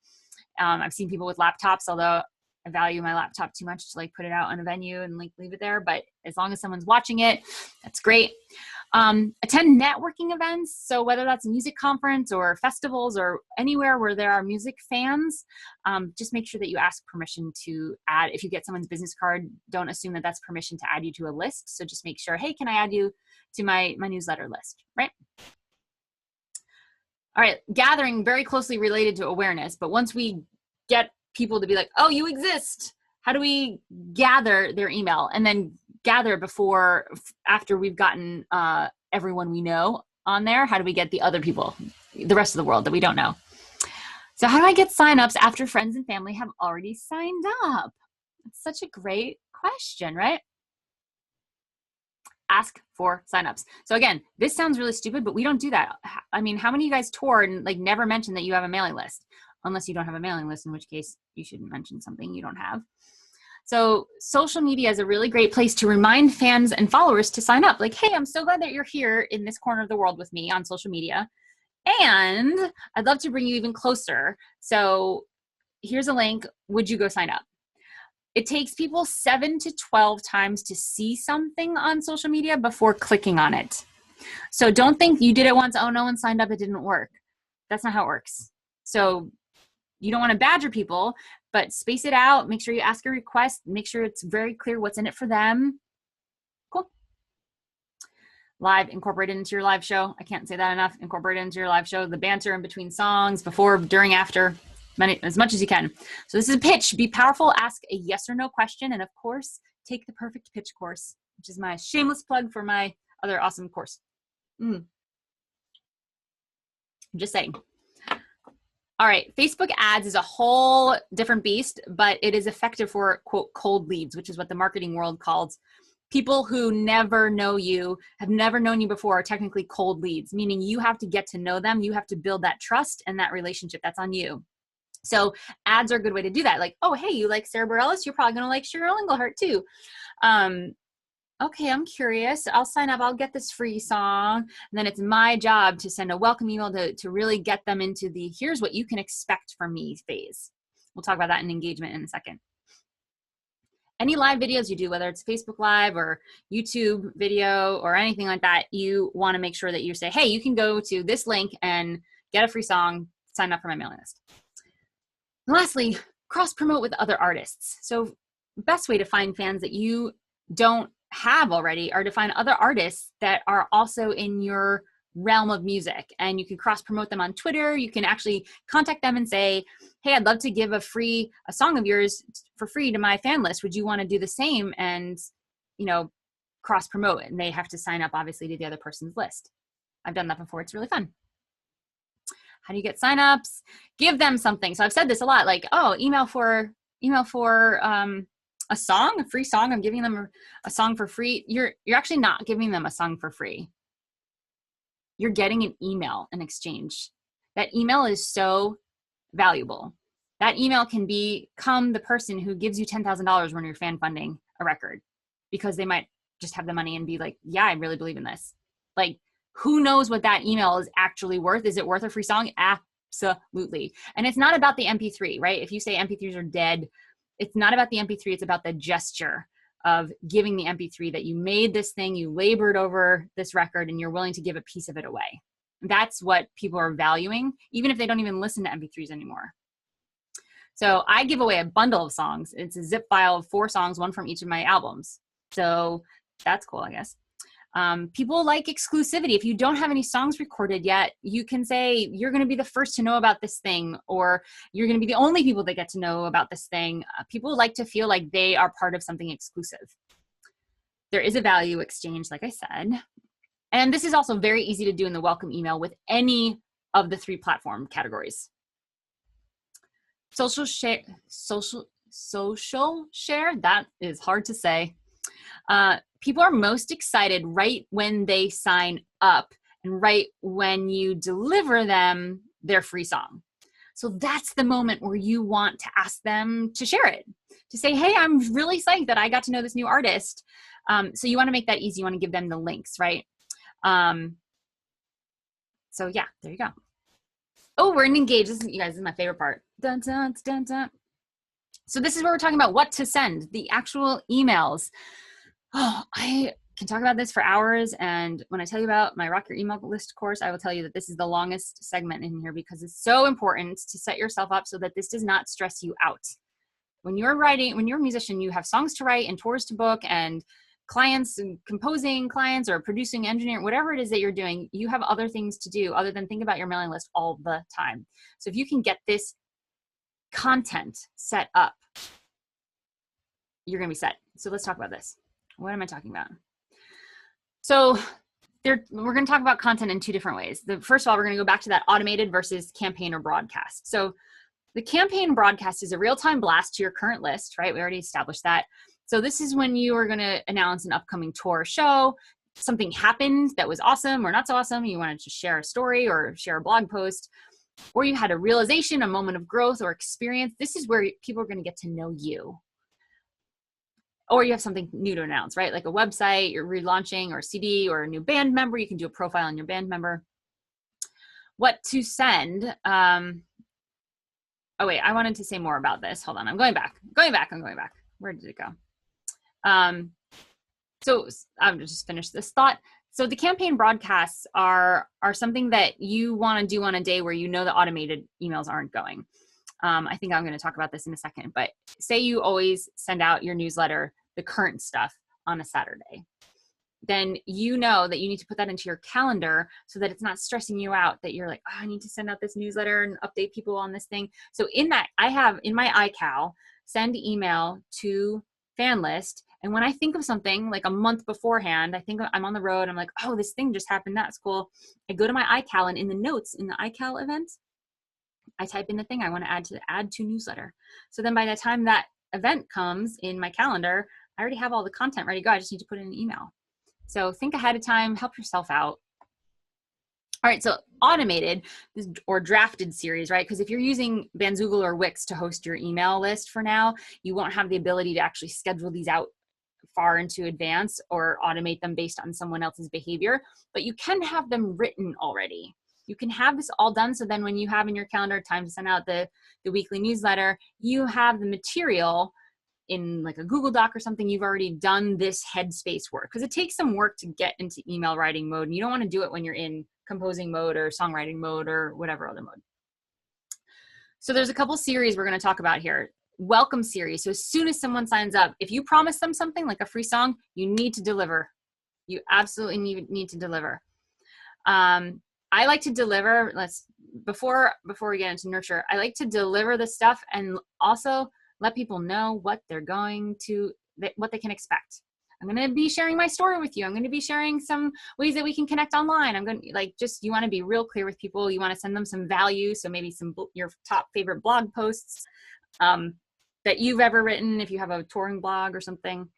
I've seen people with laptops, although I value my laptop too much to like put it out on a venue and like leave it there. But as long as someone's watching it, that's great. Attend networking events. So whether that's a music conference or festivals or anywhere where there are music fans, just make sure that you ask permission to add. If you get someone's business card, don't assume that that's permission to add you to a list. So just make sure, hey, can I add you to my newsletter list, right? All right, gathering, very closely related to awareness. But once we get people to be like, oh, you exist, how do we gather their email and then gather after we've gotten everyone we know on there? How do we get the other people, the rest of the world that we don't know? So how do I get signups after friends and family have already signed up? That's such a great question, right? Ask for signups. So again, this sounds really stupid, but we don't do that. I mean, how many of you guys tour and like never mention that you have a mailing list? Unless you don't have a mailing list, in which case you shouldn't mention something you don't have. So social media is a really great place to remind fans and followers to sign up. Like, hey, I'm so glad that you're here in this corner of the world with me on social media. And I'd love to bring you even closer. So here's a link. Would you go sign up? It takes people 7 to 12 times to see something on social media before clicking on it. So don't think you did it once. Oh, no one signed up. It didn't work. That's not how it works. So you don't want to badger people, but space it out. Make sure you ask a request. Make sure it's very clear what's in it for them. Cool. Live, incorporate it into your live show. I can't say that enough. Incorporate it into your live show. The banter in between songs, before, during, after, as much as you can. So this is a pitch. Be powerful. Ask a yes or no question. And of course, take the perfect pitch course, which is my shameless plug for my other awesome course. I'm just saying. All right, Facebook ads is a whole different beast, but it is effective for, quote, cold leads, which is what the marketing world calls people who never know you, have never known you before, are technically cold leads, meaning you have to get to know them. You have to build that trust and that relationship. That's on you. So ads are a good way to do that. Like, oh, hey, you like Sarah Bareilles? You're probably going to like Cheryl Engelhardt too. okay, I'm curious. I'll sign up. I'll get this free song. And then it's my job to send a welcome email to really get them into the here's what you can expect from me phase. We'll talk about that in engagement in a second. Any live videos you do, whether it's Facebook Live or YouTube video or anything like that, you want to make sure that you say, hey, you can go to this link and get a free song, sign up for my mailing list. And lastly, cross-promote with other artists. So best way to find fans that you don't have already are to find other artists that are also in your realm of music, and you can cross-promote them on Twitter. You can actually contact them and say, hey, I'd love to give a song of yours for free to my fan list. Would you want to do the same? And, you know, cross-promote it. And they have to sign up, obviously, to the other person's list. I've done that before. It's really fun. How do you get signups? Give them something. So I've said this a lot, like, oh, email for a song, a free song. I'm giving them a song for free. You're actually not giving them a song for free. You're getting an email in exchange. That email is so valuable. That email can become the person who gives you $10,000 when you're fan funding a record, because they might just have the money and be like, yeah, I really believe in this. Like, who knows what that email is actually worth? Is it worth a free song? Absolutely. And it's not about the MP3, right? If you say MP3s are dead, it's not about the MP3. It's about the gesture of giving the MP3 that you made this thing, you labored over this record, and you're willing to give a piece of it away. That's what people are valuing, even if they don't even listen to MP3s anymore. So I give away a bundle of songs. It's a zip file of 4 songs, one from each of my albums. So that's cool, I guess. People like exclusivity. If you don't have any songs recorded yet, you can say you're going to be the first to know about this thing, or you're going to be the only people that get to know about this thing. People like to feel like they are part of something exclusive. There is a value exchange, like I said. And this is also very easy to do in the welcome email with any of the 3 platform categories. Social share, that is hard to say. People are most excited right when they sign up and right when you deliver them their free song. So that's the moment where you want to ask them to share it, to say, hey, I'm really psyched that I got to know this new artist. So you want to make that easy. You want to give them the links, right? So yeah, there you go. Oh, we're in engage. This is my favorite part. Dun, dun, dun, dun. So this is where we're talking about what to send, the actual emails. Oh, I can talk about this for hours. And when I tell you about my Rock Your Email List course, I will tell you that this is the longest segment in here, because it's so important to set yourself up so that this does not stress you out. When you're writing, when you're a musician, you have songs to write and tours to book and clients and composing clients or producing, engineering, whatever it is that you're doing, you have other things to do other than think about your mailing list all the time. So if you can get this content set up, you're going to be set. So let's talk about this. What am I talking about? So we're going to talk about content in 2 different ways. First of all, we're going to go back to that automated versus campaign or broadcast. So the campaign broadcast is a real-time blast to your current list, right? We already established that. So this is when you are going to announce an upcoming tour show. Something happened that was awesome or not so awesome. You wanted to share a story or share a blog post, or you had a realization, a moment of growth or experience. This is where people are going to get to know you. Or you have something new to announce, right? Like a website, you're relaunching, or a CD, or a new band member. You can do a profile on your band member. What to send. Oh wait, I wanted to say more about this. Hold on, I'm going back. Where did it go? So I'll just finish this thought. So the campaign broadcasts are something that you want to do on a day where you know the automated emails aren't going. I think I'm going to talk about this in a second, but say you always send out your newsletter, the current stuff, on a Saturday. Then you know that you need to put that into your calendar so that it's not stressing you out, that you're like, oh, I need to send out this newsletter and update people on this thing. So in that, I have in my iCal, send email to fan list. And when I think of something like a month beforehand, I think I'm on the road, I'm like, oh, this thing just happened, that's cool. I go to my iCal, and in the notes in the iCal event, I type in the thing I want to add to newsletter. So then by the time that event comes in my calendar, I already have all the content ready to go. I just need to put in an email. So think ahead of time, help yourself out. All right, so automated or drafted series, right? Because if you're using Bandzoogle or Wix to host your email list for now, you won't have the ability to actually schedule these out far into advance or automate them based on someone else's behavior, but you can have them written already. You can have this all done, so then when you have in your calendar time to send out the weekly newsletter, you have the material in like a Google Doc or something. You've already done this headspace work, because it takes some work to get into email writing mode, and you don't want to do it when you're in composing mode or songwriting mode or whatever other mode. So there's a couple series we're going to talk about here. Welcome series. So as soon as someone signs up, if you promise them something like a free song, you need to deliver. You absolutely need to deliver. I like to deliver, before we get into nurture, I like to deliver the stuff and also let people know what they're what they can expect. I'm going to be sharing my story with you. I'm going to be sharing some ways that we can connect online. I'm going to you want to be real clear with people. You want to send them some value. So maybe your top favorite blog posts that you've ever written, if you have a touring blog or something.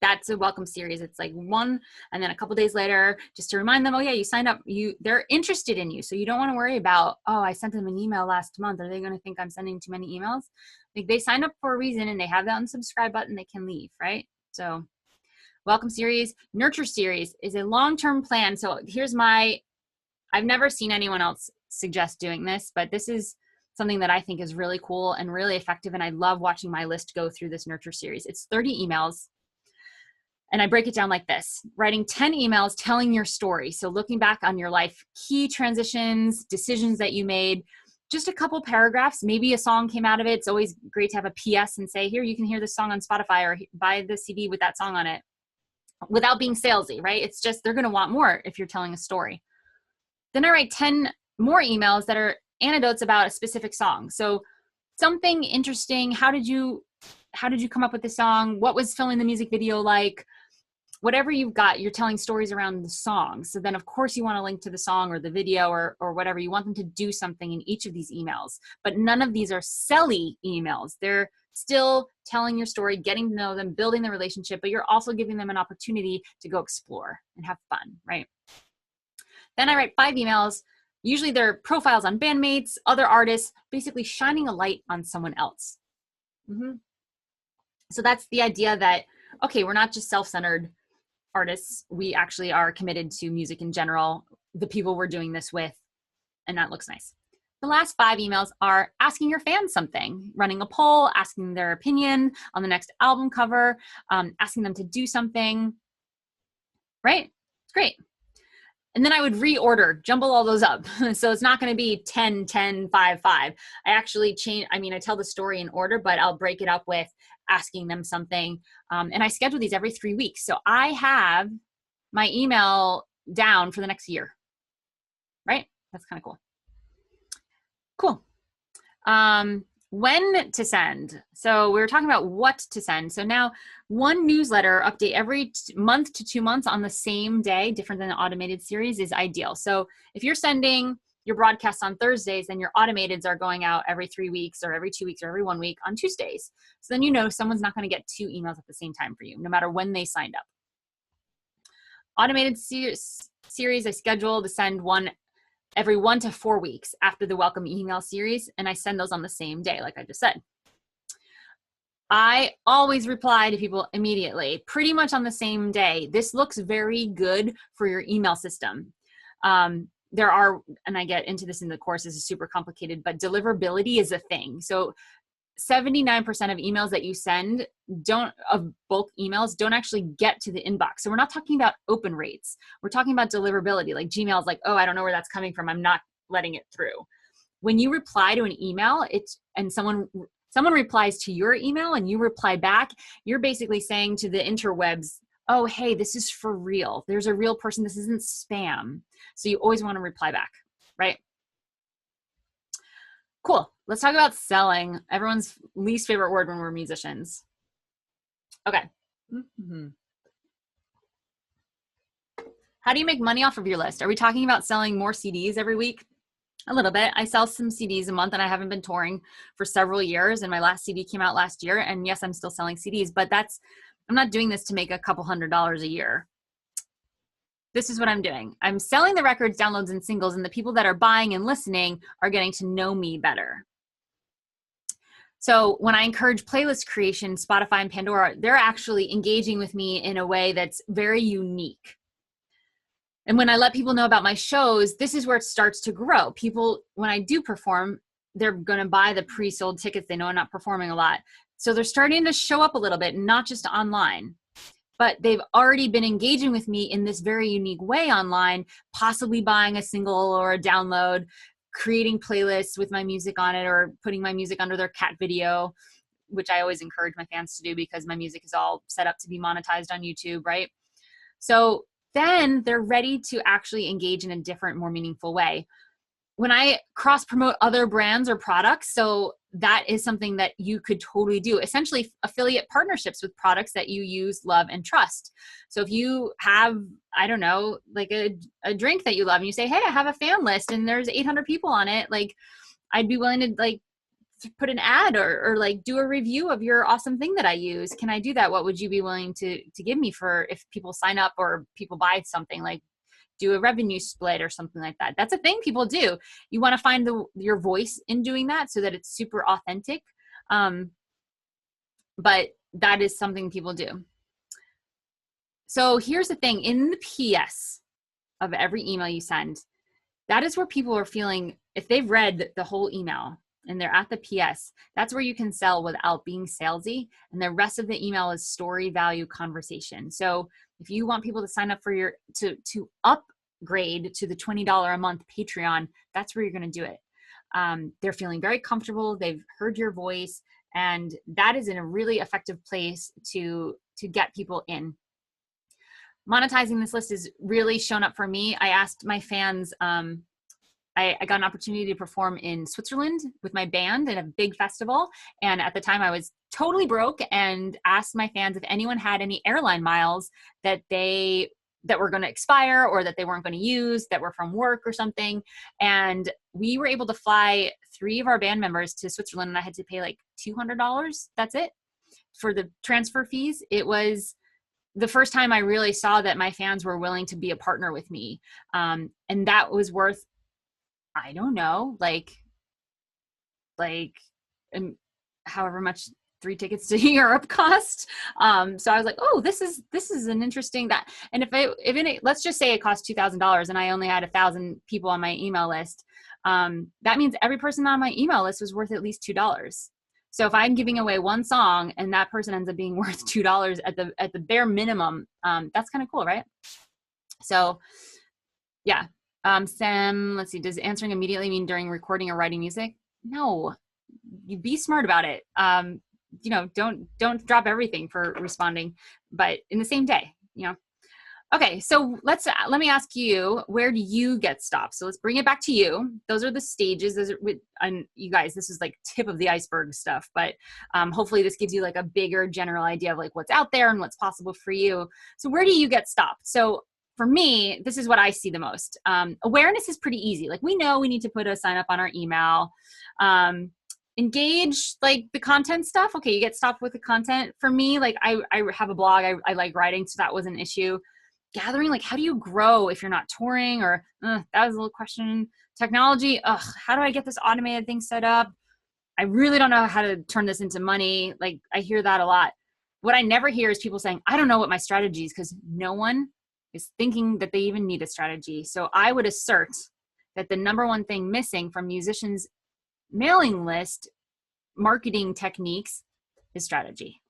That's a welcome series. It's like one, and then a couple days later, just to remind them, oh yeah, you signed up. They're interested in you. So you don't want to worry about, oh, I sent them an email last month. Are they going to think I'm sending too many emails? Like, they signed up for a reason and they have that unsubscribe button, they can leave, right? So welcome series. Nurture series is a long-term plan. So I've never seen anyone else suggest doing this, but this is something that I think is really cool and really effective. And I love watching my list go through this nurture series. It's 30 emails. And I break it down like this: writing 10 emails telling your story. So looking back on your life, key transitions, decisions that you made, just a couple paragraphs, maybe a song came out of it. It's always great to have a PS and say, here, you can hear this song on Spotify, or buy the CD with that song on it, without being salesy, right? It's just, they're going to want more if you're telling a story. Then I write 10 more emails that are anecdotes about a specific song. So something interesting. How did you come up with this song? What was filming the music video like? Whatever you've got, you're telling stories around the song. So then of course you want to link to the song or the video or whatever. You want them to do something in each of these emails, but none of these are selly emails. They're still telling your story, getting to know them, building the relationship, but you're also giving them an opportunity to go explore and have fun, right? Then I write 5 emails. Usually they're profiles on bandmates, other artists, basically shining a light on someone else. So that's the idea that, okay, we're not just self-centered artists. We actually are committed to music in general, the people we're doing this with, and that looks nice. The last 5 emails are asking your fans something, running a poll, asking their opinion on the next album cover, asking them to do something, right? It's great. And then I would reorder, jumble all those up. So it's not going to be 10, 10, 5, 5. I actually I tell the story in order, but I'll break it up with asking them something. And I schedule these every 3 weeks. So I have my email down for the next year, right? That's kind of cool. Cool. When to send. So we were talking about what to send. So now one newsletter update every month to 2 months on the same day, different than the automated series, is ideal. So if you're sending your broadcasts on Thursdays, then your automateds are going out every 3 weeks or every 2 weeks or every 1 week on Tuesdays. So then you know someone's not going to get 2 emails at the same time for you, no matter when they signed up. Automated series, I schedule to send one every 1 to 4 weeks after the welcome email series, and I send those on the same day, like I just said. I always reply to people immediately, pretty much on the same day. This looks very good for your email system. There are, and I get into this in the course, this is super complicated, but deliverability is a thing. So 79% of emails that you send of bulk emails don't actually get to the inbox. So we're not talking about open rates. We're talking about deliverability. Like Gmail's like, oh, I don't know where that's coming from, I'm not letting it through. When you reply to an email, and someone replies to your email and you reply back, you're basically saying to the interwebs, oh, hey, this is for real. There's a real person. This isn't spam. So you always want to reply back, right? Cool. Let's talk about selling. Everyone's least favorite word when we're musicians. Okay. How do you make money off of your list? Are we talking about selling more CDs every week? A little bit. I sell some CDs a month, and I haven't been touring for several years, and my last CD came out last year, and yes, I'm still selling CDs, but I'm not doing this to make a couple $100s a year. This is what I'm doing. I'm selling the records, downloads, and singles, and the people that are buying and listening are getting to know me better. So when I encourage playlist creation, Spotify and Pandora, they're actually engaging with me in a way that's very unique. And when I let people know about my shows, this is where it starts to grow. People, when I do perform, they're going to buy the pre-sold tickets. They know I'm not performing a lot. So they're starting to show up a little bit, not just online, but they've already been engaging with me in this very unique way online, possibly buying a single or a download, creating playlists with my music on it, or putting my music under their cat video, which I always encourage my fans to do because my music is all set up to be monetized on YouTube, right? So then they're ready to actually engage in a different, more meaningful way. When I cross promote other brands or products, so that is something that you could totally do. Essentially, affiliate partnerships with products that you use, love, and trust. So if you have, I don't know, like a drink that you love and you say, hey, I have a fan list and there's 800 people on it, like I'd be willing to like put an ad or like do a review of your awesome thing that I use. Can I do that? What would you be willing to give me for if people sign up or people buy something, like do a revenue split or something like that? That's a thing people do. You want to find your voice in doing that so that it's super authentic. But that is something people do. So here's the thing, in the PS of every email you send, that is where people are feeling, if they've read the whole email and they're at the PS, that's where you can sell without being salesy. And the rest of the email is story, value, conversation. So if you want people to sign up for to upgrade to the $20 a month Patreon, that's where you're going to do it. They're feeling very comfortable. They've heard your voice, and that is in a really effective place to get people in. Monetizing this list has really shown up for me. I asked my fans, I got an opportunity to perform in Switzerland with my band in a big festival. And at the time I was totally broke, and asked my fans if anyone had any airline miles that were going to expire or that they weren't going to use, that were from work or something. And we were able to fly 3 of our band members to Switzerland, and I had to pay like $200. That's it for the transfer fees. It was the first time I really saw that my fans were willing to be a partner with me. And that was worth, I don't know, like however much 3 tickets to Europe cost. So I was like, oh, this is an interesting that. And let's just say it cost $2,000 and I only had 1,000 people on my email list. That means every person on my email list was worth at least $2. So if I'm giving away one song and that person ends up being worth $2 at the bare minimum, that's kind of cool, right? So yeah. Sam, let's see, does answering immediately mean during recording or writing music? No, you be smart about it. Don't drop everything for responding, but in the same day, Okay, so let me ask you, where do you get stopped? So let's bring it back to you. Those are the stages. And you guys, this is like tip of the iceberg stuff, but hopefully this gives you like a bigger general idea of like what's out there and what's possible for you. So where do you get stopped? So for me, this is what I see the most. Awareness is pretty easy. Like we know we need to put a sign up on our email. Engage like the content stuff. Okay, you get stopped with the content. For me, like I have a blog. I like writing, so that was an issue. Gathering, like how do you grow if you're not touring? Or that was a little question. Technology, how do I get this automated thing set up? I really don't know how to turn this into money. Like I hear that a lot. What I never hear is people saying, I don't know what my strategy is, because no one is thinking that they even need a strategy. So I would assert that the number one thing missing from musicians' mailing list marketing techniques is strategy,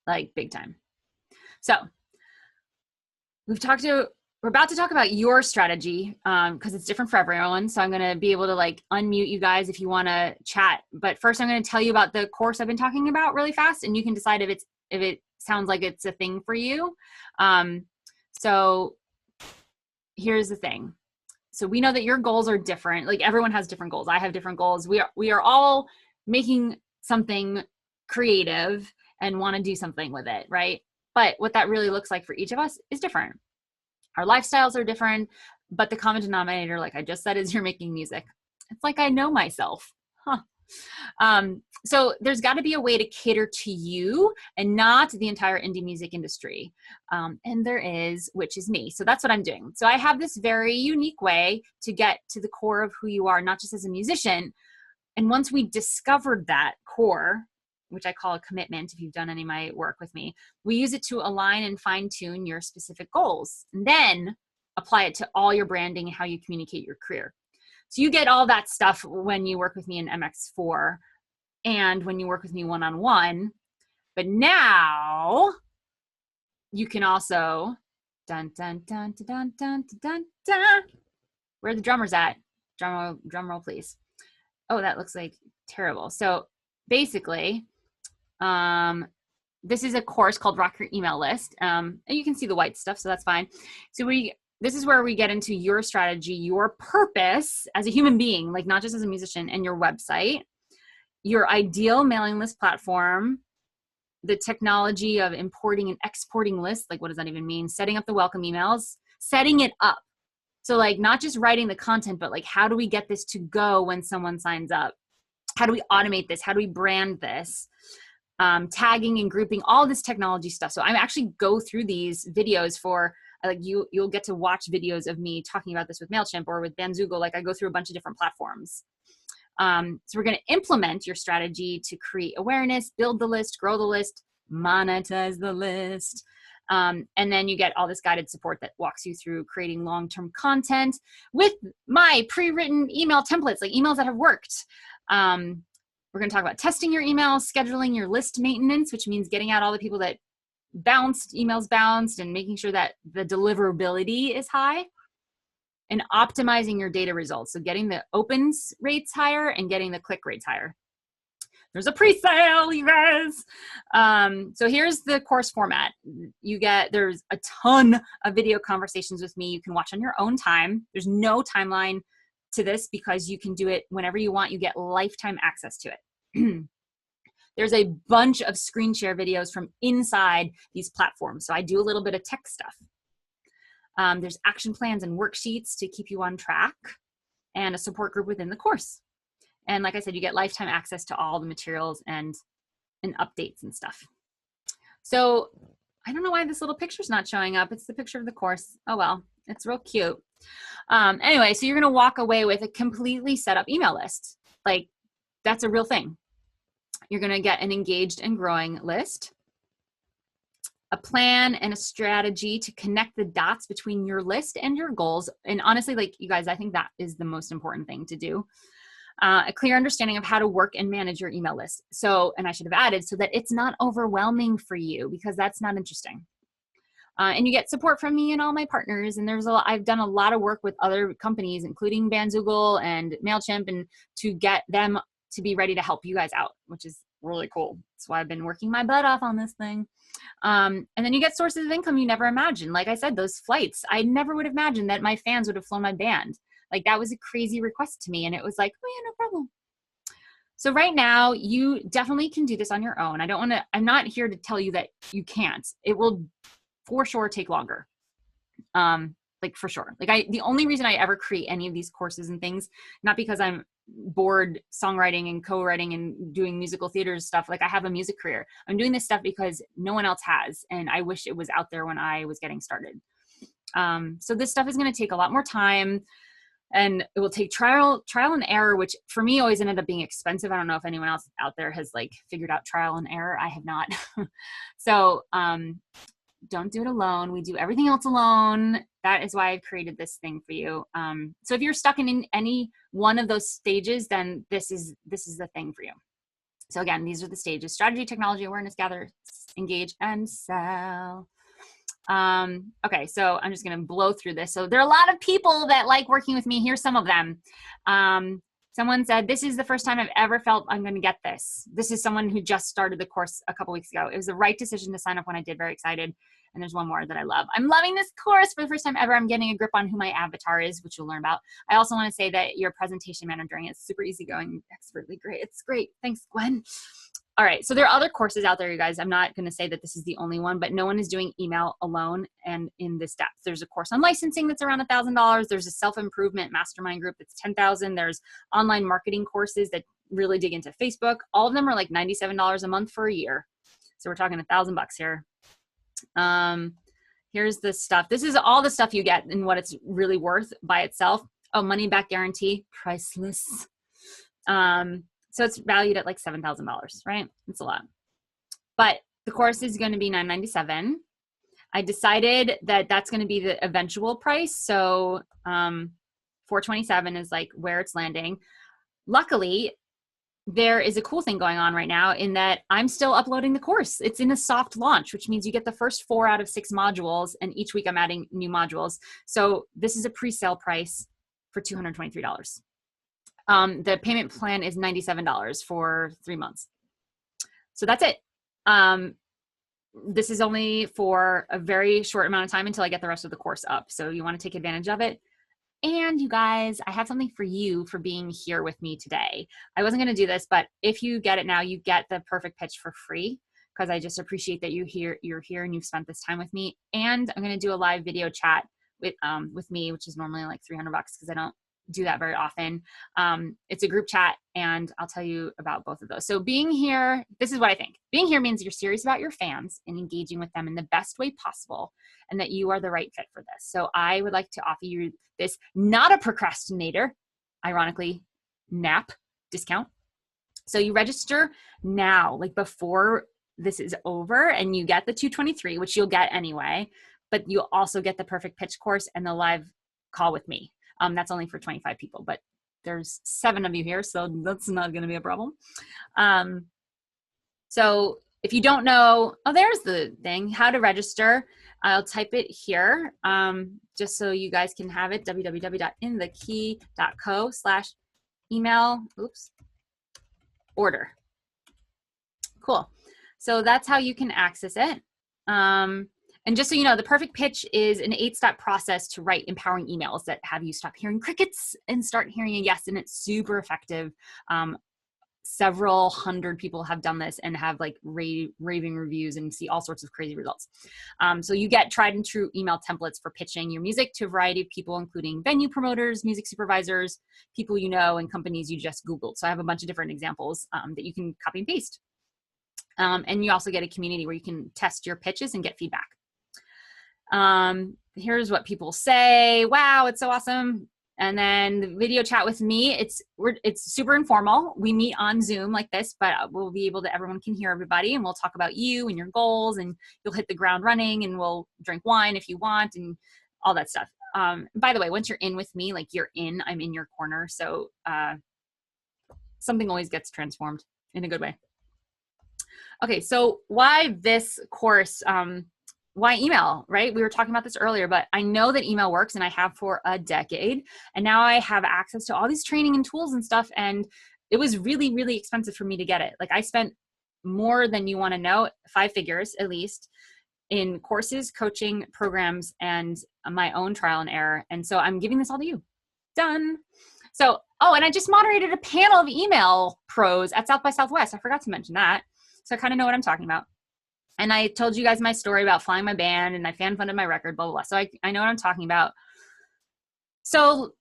like big time. So we're about to talk about your strategy because it's different for everyone. So I'm going to be able to like unmute you guys if you want to chat. But first I'm going to tell you about the course I've been talking about really fast, and you can decide if it sounds like it's a thing for you. So here's the thing. So we know that your goals are different. Like everyone has different goals. I have different goals. We are all making something creative and want to do something with it, right? But what that really looks like for each of us is different. Our lifestyles are different, but the common denominator, like I just said, is you're making music. It's like I know myself. So there's got to be a way to cater to you and not the entire indie music industry. And there is, which is me. So that's what I'm doing. So I have this very unique way to get to the core of who you are, not just as a musician. And once we discovered that core, which I call a commitment, if you've done any of my work with me, we use it to align and fine tune your specific goals, and then apply it to all your branding and how you communicate your career. So you get all that stuff when you work with me in MX4 and when you work with me one-on-one. But now you can also, dun, dun, dun, dun, dun, dun, dun, dun. Where are the drummers at? Drum roll, please. Oh, that looks like terrible. So basically, this is a course called Rock Your Email List. And you can see the white stuff, so that's fine. So this is where we get into your strategy, your purpose as a human being, like not just as a musician, and your website, your ideal mailing list platform, the technology of importing and exporting lists, like what does that even mean? Setting up the welcome emails, setting it up. So like not just writing the content, but like how do we get this to go when someone signs up? How do we automate this? How do we brand this? Tagging and grouping, all this technology stuff. So I actually go through these videos for like you'll get to watch videos of me talking about this with MailChimp or with Bandzoogle. Like I go through a bunch of different platforms. So we're going to implement your strategy to create awareness, build the list, grow the list, monetize the list. And then you get all this guided support that walks you through creating long-term content with my pre-written email templates, like emails that have worked. We're going to talk about testing your emails, scheduling your list maintenance, which means getting out all the people that emails bounced, and making sure that the deliverability is high, and optimizing your data results. So getting the opens rates higher and getting the click rates higher. There's a pre-sale, you guys. So here's the course format. There's a ton of video conversations with me you can watch on your own time. There's no timeline to this because you can do it whenever you want. You get lifetime access to it. There's a bunch of screen share videos from inside these platforms. So I do a little bit of tech stuff. There's action plans and worksheets to keep you on track, and a support group within the course. And like I said, you get lifetime access to all the materials and updates and stuff. So I don't know why this little picture's not showing up. It's the picture of the course. Oh, well, it's real cute. Anyway, so you're going to walk away with a completely set up email list. Like that's a real thing. You're going to get an engaged and growing list, a plan and a strategy to connect the dots between your list and your goals. And honestly, like you guys, I think that is the most important thing to do. A clear understanding of how to work and manage your email list. So, and I should have added, so that it's not overwhelming for you, because that's not interesting. And you get support from me and all my partners. And I've done a lot of work with other companies, including Bandzoogle and MailChimp, and to get them to be ready to help you guys out, which is really cool. That's why I've been working my butt off on this thing. And then you get sources of income you never imagined. Like I said, those flights, I never would have imagined that my fans would have flown my band. Like that was a crazy request to me. And it was like, oh yeah, no problem. So right now you definitely can do this on your own. I'm not here to tell you that you can't. It will for sure take longer. Like for sure. Like the only reason I ever create any of these courses and things, not because I'm bored songwriting and co-writing and doing musical theater stuff. Like I have a music career. I'm doing this stuff because no one else has. And I wish it was out there when I was getting started. So this stuff is going to take a lot more time, and it will take trial and error, which for me always ended up being expensive. I don't know if anyone else out there has like figured out trial and error. I have not. So, don't do it alone. We do everything else alone. That is why I've created this thing for you. So if you're stuck in any one of those stages, then this is the thing for you. So again, these are the stages: strategy, technology, awareness, gather, engage, and sell. Okay, so I'm just going to blow through this. So there are a lot of people that like working with me. Here's some of them. Someone said, this is the first time I've ever felt I'm going to get this. This is someone who just started the course a couple weeks ago. It was the right decision to sign up when I did. Very excited. And there's one more that I love. I'm loving this course for the first time ever. I'm getting a grip on who my avatar is, which you'll learn about. I also want to say that your presentation mentoring is super easygoing, expertly great. It's great. Thanks, Gwen. All right, so there are other courses out there, you guys. I'm not going to say that this is the only one, but no one is doing email alone and in this depth. There's a course on licensing that's around $1,000. There's a self-improvement mastermind group that's $10,000. There's online marketing courses that really dig into Facebook. All of them are like $97 a month for a year. So we're talking $1,000 here. Here's the stuff. This is all the stuff you get and what it's really worth by itself. Oh, money back guarantee, priceless. So it's valued at like $7,000, right? It's a lot. But the course is going to be $997. I decided that that's going to be the eventual price. So $427 is like where it's landing. Luckily, there is a cool thing going on right now in that I'm still uploading the course. It's in a soft launch, which means you get the first 4 out of 6 modules, and each week I'm adding new modules. So this is a pre-sale price for $223. The payment plan is $97 for 3 months. So that's it. This is only for a very short amount of time until I get the rest of the course up. So you want to take advantage of it. And you guys, I have something for you for being here with me today. I wasn't going to do this, but if you get it now, you get the perfect pitch for free, because I just appreciate that you're here and you've spent this time with me. And I'm going to do a live video chat with me, which is normally like $300 because I don't do that very often. It's a group chat, and I'll tell you about both of those. So being here, this is what I think. Being here means you're serious about your fans and engaging with them in the best way possible, and that you are the right fit for this. So I would like to offer you this not a procrastinator, ironically, nap discount. So you register now, like before this is over, and you get the 223, which you'll get anyway, but you'll also get the perfect pitch course and the live call with me. That's only for 25 people, but there's 7 of you here, so that's not going to be a problem. So if you don't know, oh, there's the thing, how to register. I'll type it here just so you guys can have it, www.inthekey.co/email, order. Cool. So that's how you can access it. And just so you know, the perfect pitch is an 8-step process to write empowering emails that have you stop hearing crickets and start hearing a yes, and it's super effective. Several hundred people have done this and have like raving reviews and see all sorts of crazy results. So you get tried and true email templates for pitching your music to a variety of people, including venue promoters, music supervisors, people you know, and companies you just Googled. So I have a bunch of different examples that you can copy and paste. And you also get a community where you can test your pitches and get feedback. Here's what people say. Wow, it's so awesome. And then the video chat with me, it's super informal. We meet on Zoom like this, but we'll be able to, everyone can hear everybody, and we'll talk about you and your goals, and you'll hit the ground running, and we'll drink wine if you want and all that stuff. By the way, once you're in with me, like you're in, I'm in your corner. So, something always gets transformed in a good way. Okay. So why this course, why email, right? We were talking about this earlier, but I know that email works, and I have for a decade. And now I have access to all these training and tools and stuff. And it was really, really expensive for me to get it. Like I spent more than you want to know, 5 figures at least, in courses, coaching programs, and my own trial and error. And so I'm giving this all to you. Done. So, oh, and I just moderated a panel of email pros at South by Southwest. I forgot to mention that. So I kind of know what I'm talking about. And I told you guys my story about flying my band, and I fan funded my record, blah, blah, blah. So I know what I'm talking about. So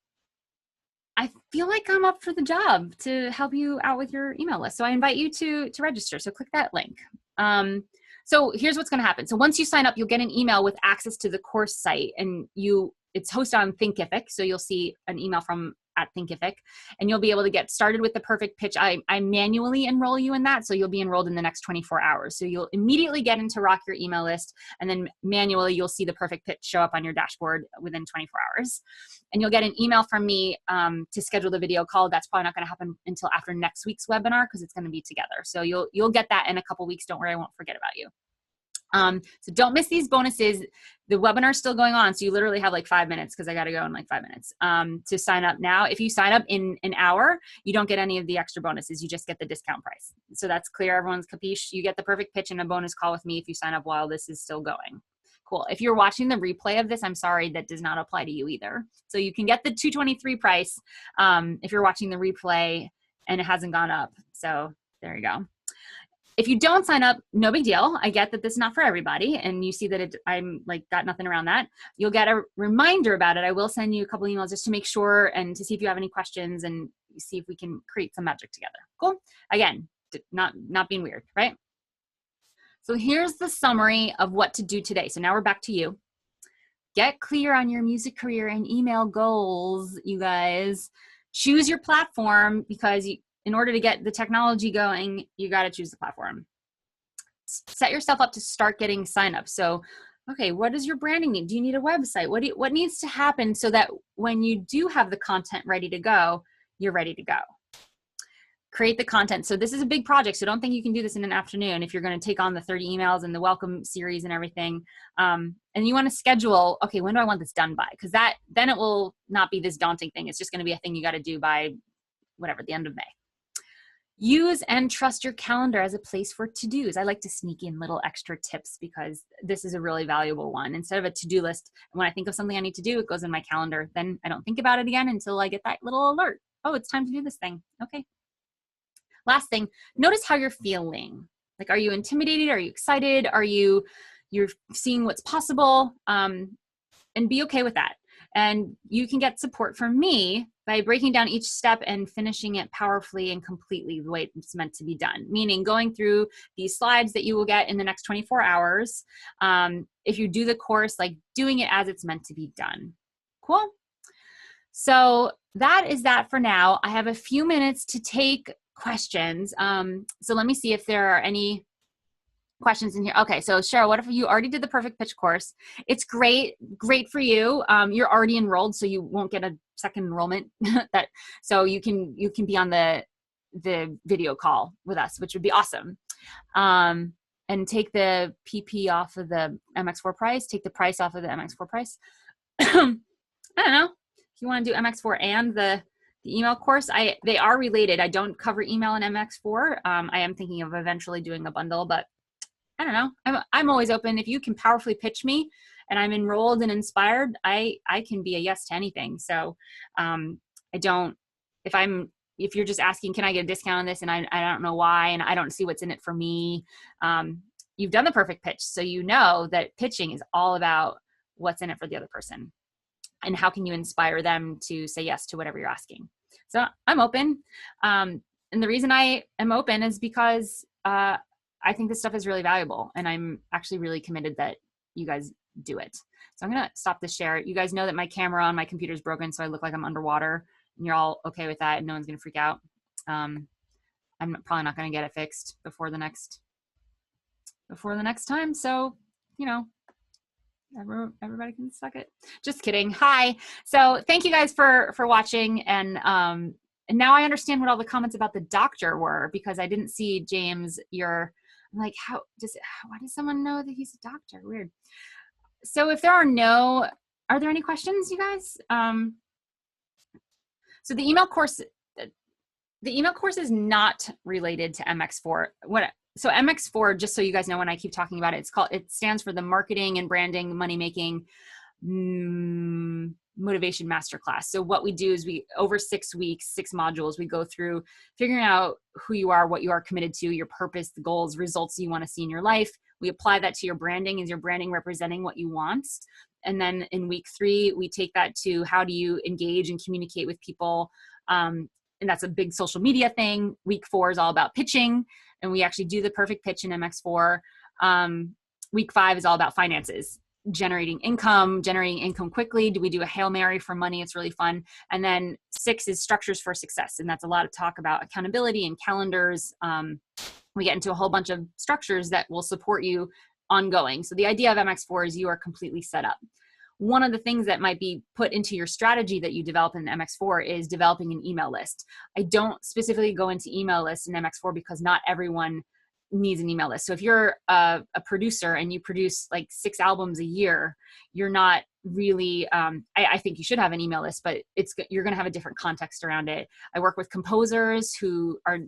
I feel like I'm up for the job to help you out with your email list. So I invite you to register. So click that link. So here's what's going to happen. So once you sign up, you'll get an email with access to the course site, and it's hosted on Thinkific. So you'll see an email from at Thinkific, and you'll be able to get started with the perfect pitch. I manually enroll you in that. So you'll be enrolled in the next 24 hours. So you'll immediately get into Rock Your Email List, and then manually you'll see the perfect pitch show up on your dashboard within 24 hours. And you'll get an email from me to schedule the video call. That's probably not going to happen until after next week's webinar, because it's going to be together. So you'll get that in a couple weeks. Don't worry, I won't forget about you. So don't miss these bonuses. The webinar's still going on. So you literally have like 5 minutes, because I got to go in like 5 minutes, to sign up now. If you sign up in an hour, you don't get any of the extra bonuses. You just get the discount price. So that's clear. Everyone's capiche. You get the perfect pitch and a bonus call with me if you sign up while this is still going. Cool. If you're watching the replay of this, I'm sorry, that does not apply to you either. So you can get the $223 price if you're watching the replay and it hasn't gone up. So there you go. If you don't sign up, no big deal. I get that this is not for everybody, and you see that I'm like got nothing around that. You'll get a reminder about it. I will send you a couple emails just to make sure and to see if you have any questions and see if we can create some magic together. Cool. Again, not being weird, right? So here's the summary of what to do today. So now we're back to you. Get clear on your music career and email goals, you guys. Choose your platform, because in order to get the technology going, you got to choose the platform. Set yourself up to start getting signups. So, okay, what does your branding need? Do you need a website? What needs to happen so that when you do have the content ready to go, you're ready to go? Create the content. So this is a big project. So don't think you can do this in an afternoon if you're going to take on the 30 emails and the welcome series and everything. And you want to schedule, okay, when do I want this done by? Because then it will not be this daunting thing. It's just going to be a thing you got to do by whatever, the end of May. Use and trust your calendar as a place for to-dos. I like to sneak in little extra tips because this is a really valuable one. Instead of a to-do list, when I think of something I need to do, it goes in my calendar. Then I don't think about it again until I get that little alert. Oh, it's time to do this thing. Okay. Last thing, notice how you're feeling. Like, are you intimidated? Are you excited? You're seeing what's possible? And be okay with that. And you can get support from me by breaking down each step and finishing it powerfully and completely the way it's meant to be done. Meaning going through these slides that you will get in the next 24 hours. If you do the course, like doing it as it's meant to be done. Cool? So that is that for now. I have a few minutes to take questions. So let me see if there are any questions in here. Okay, so Cheryl, what if you already did the perfect pitch course? It's great for you. You're already enrolled, so you won't get a second enrollment. So you can be on the video call with us, which would be awesome. And take the PP off of the MX4 price. Take the price off of the MX4 price. I don't know if you want to do MX4 and the email course. They are related. I don't cover email and MX4. I am thinking of eventually doing a bundle, but I don't know. I'm always open. If you can powerfully pitch me and I'm enrolled and inspired, I can be a yes to anything. So if you're just asking, can I get a discount on this? And I don't know why, and I don't see what's in it for me. You've done the perfect pitch. So you know that pitching is all about what's in it for the other person and how can you inspire them to say yes to whatever you're asking. So I'm open. And the reason I am open is because I think this stuff is really valuable, and I'm actually really committed that you guys do it. So I'm going to stop the share. You guys know that my camera on my computer is broken, so I look like I'm underwater, and you're all okay with that, and no one's going to freak out. I'm probably not going to get it fixed before the next time. So, you know, everybody can suck it. Just kidding. Hi. So thank you guys for watching. And now I understand what all the comments about the doctor were, because I didn't see James, I'm like, why does someone know that he's a doctor? Weird. So if are there any questions, you guys? So the email course is not related to MX4. So MX4, just so you guys know, when I keep talking about it, it stands for the Marketing and Branding Money Making Motivation Masterclass. So what we do is over 6 weeks, 6 modules, we go through figuring out who you are, what you are committed to, your purpose, the goals, results you want to see in your life. We apply that to your branding. Is your branding representing what you want? And then in week 3, we take that to how do you engage and communicate with people. And that's a big social media thing. Week 4 is all about pitching, and we actually do the perfect pitch in MX4. Week 5 is all about finances, generating income quickly. Do we do a Hail Mary for money? It's really fun. And then 6 is structures for success. And that's a lot of talk about accountability and calendars. We get into a whole bunch of structures that will support you ongoing. So the idea of MX4 is you are completely set up. One of the things that might be put into your strategy that you develop in MX4 is developing an email list. I don't specifically go into email lists in MX4 because not everyone needs an email list. So if you're a producer and you produce like 6 albums a year, you're not really, I think you should have an email list, but you're going to have a different context around it. I work with composers who are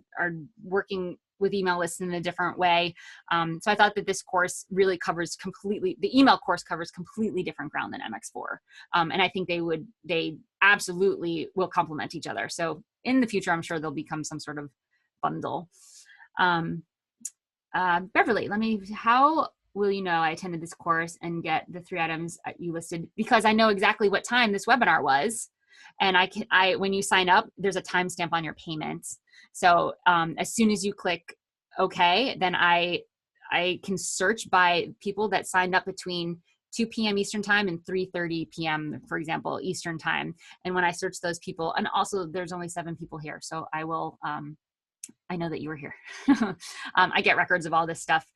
working with email lists in a different way. So I thought that this course really the email course covers completely different ground than MX4. And I think they absolutely will complement each other. So in the future, I'm sure they'll become some sort of bundle. Beverly, how will you know I attended this course and get the 3 items you listed? Because I know exactly what time this webinar was. And when you sign up, there's a timestamp on your payment. So as soon as you click OK, then I can search by people that signed up between 2 p.m. Eastern time and 3:30 p.m., for example, Eastern time. And when I search those people, and also there's only 7 people here, so I will I know that you were here. I get records of all this stuff.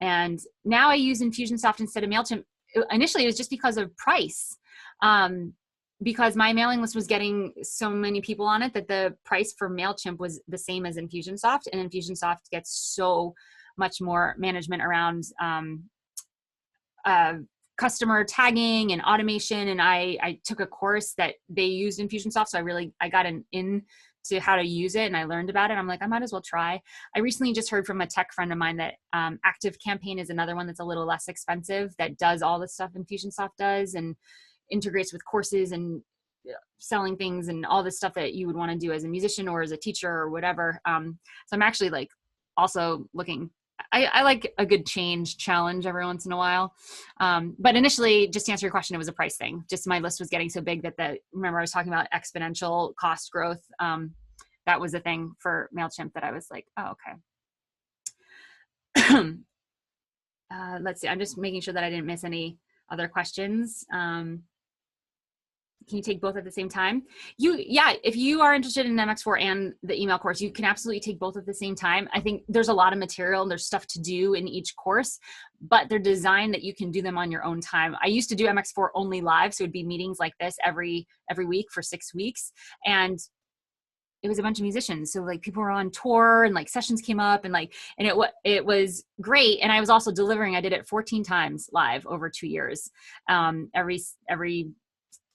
And now I use Infusionsoft instead of MailChimp. Initially, it was just because of price. Because my mailing list was getting so many people on it that the price for MailChimp was the same as Infusionsoft. And Infusionsoft gets so much more management around customer tagging and automation. And I took a course that they used Infusionsoft. So I got an in to how to use it, and I learned about it. I'm like, I might as well try. I recently just heard from a tech friend of mine that Active Campaign is another one that's a little less expensive, that does all the stuff Infusionsoft does and integrates with courses and selling things and all this stuff that you would want to do as a musician or as a teacher or whatever. So I'm actually like also looking. I like a good challenge every once in a while. But initially, just to answer your question, it was a price thing. Just my list was getting so big that remember I was talking about exponential cost growth. That was a thing for MailChimp that I was like, oh, okay. Let's see. I'm just making sure that I didn't miss any other questions. Can you take both at the same time? If you are interested in MX4 and the email course, you can absolutely take both at the same time. I think there's a lot of material and there's stuff to do in each course, but they're designed that you can do them on your own time. I used to do MX4 only live, so it'd be meetings like this every week for 6 weeks. And it was a bunch of musicians. So like people were on tour and like sessions came up and it was great. And I was also delivering. I did it 14 times live over 2 years, every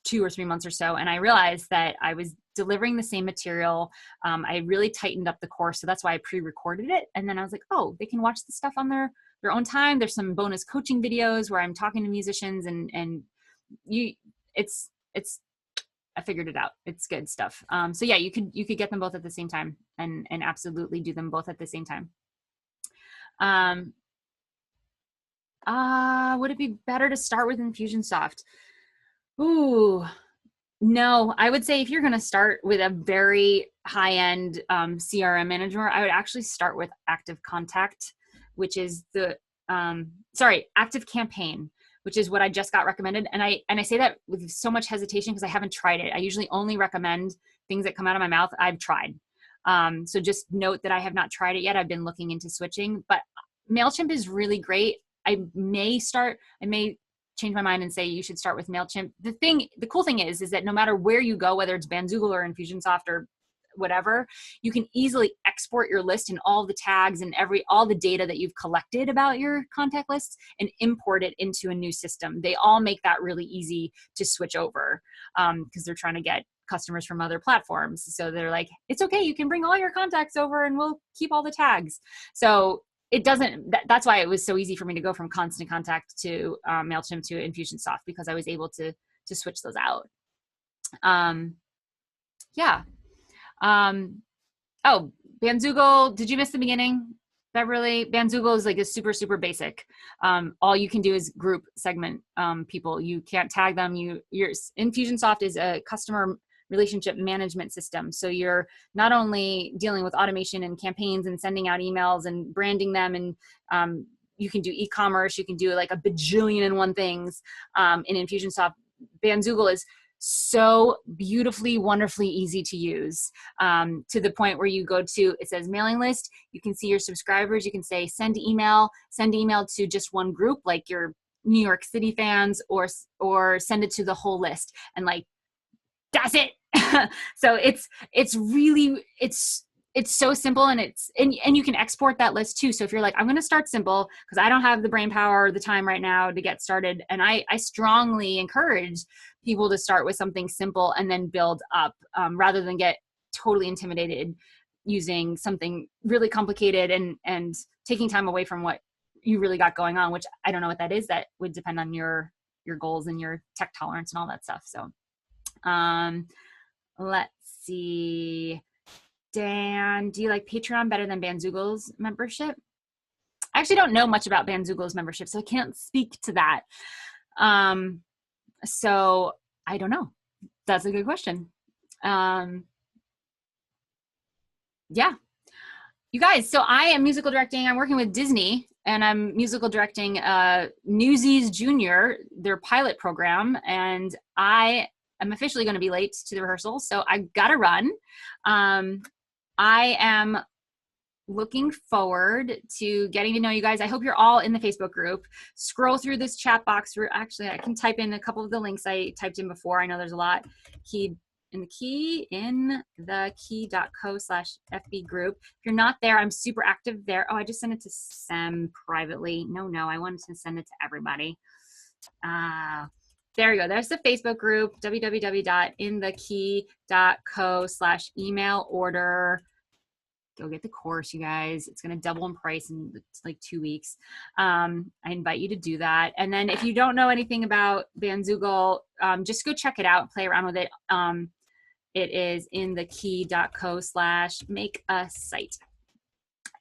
2 or 3 months or so. And I realized that I was delivering the same material. I really tightened up the course. So that's why I pre-recorded it. And then I was like, oh, they can watch the stuff on their own time. There's some bonus coaching videos where I'm talking to musicians and I figured it out. It's good stuff. So yeah, you could get them both at the same time and absolutely do them both at the same time. Would it be better to start with Infusionsoft? Ooh, no, I would say if you're going to start with a very high-end CRM manager, I would actually start with Active Contact, which is Active Campaign, which is what I just got recommended. And I say that with so much hesitation because I haven't tried it. I usually only recommend things that come out of my mouth I've tried. So just note that I have not tried it yet. I've been looking into switching, but MailChimp is really great. I may change my mind and say you should start with MailChimp. The cool thing is that no matter where you go, whether it's Bandzoogle or Infusionsoft or whatever, you can easily export your list and all the tags and all the data that you've collected about your contact lists and import it into a new system. They all make that really easy to switch over because they're trying to get customers from other platforms. So they're like, it's okay, you can bring all your contacts over and we'll keep all the tags. So that's why it was so easy for me to go from Constant Contact to MailChimp to Infusionsoft, because I was able to switch those out. Bandzoogle, did you miss the beginning, Beverly? Bandzoogle is like a super, super basic. All you can do is group segment people. You can't tag them. Your Infusionsoft is a customer relationship management system. So you're not only dealing with automation and campaigns and sending out emails and branding them, and you can do e-commerce, you can do like a bajillion and one things in Infusionsoft. Bandzoogle is so beautifully, wonderfully easy to use to the point where you go to, it says mailing list, you can see your subscribers, you can say send email to just one group, like your New York City fans, or send it to the whole list, and like, that's it. So it's so simple, and you can export that list too. So if you're like, I'm going to start simple because I don't have the brain power or the time right now to get started. And I strongly encourage people to start with something simple and then build up rather than get totally intimidated using something really complicated and taking time away from what you really got going on, which I don't know what that is. That would depend on your goals and your tech tolerance and all that stuff. So let's see. Dan, do you like Patreon better than Bandzoogle's membership? I actually don't know much about Bandzoogle's membership, so I can't speak to that. So I don't know. That's a good question. Yeah. You guys, so I am musical directing. I'm working with Disney, and I'm musical directing Newsies Junior, their pilot program, and I am officially going to be late to the rehearsal, so I gotta run. I am looking forward to getting to know you guys. I hope you're all in the Facebook group. Scroll through this chat box. Actually, I can type in a couple of the links I typed in before. I know there's a lot. In the key.co/FB group. If you're not there, I'm super active there. Oh, I just sent it to Sam privately. No, I wanted to send it to everybody. There you go. There's the Facebook group, www.inthekey.co/email order. Go get the course, you guys. It's going to double in price in like 2 weeks. I invite you to do that. And then if you don't know anything about Bandzoogle, just go check it out, play around with it. It is inthekey.co/make-a-site.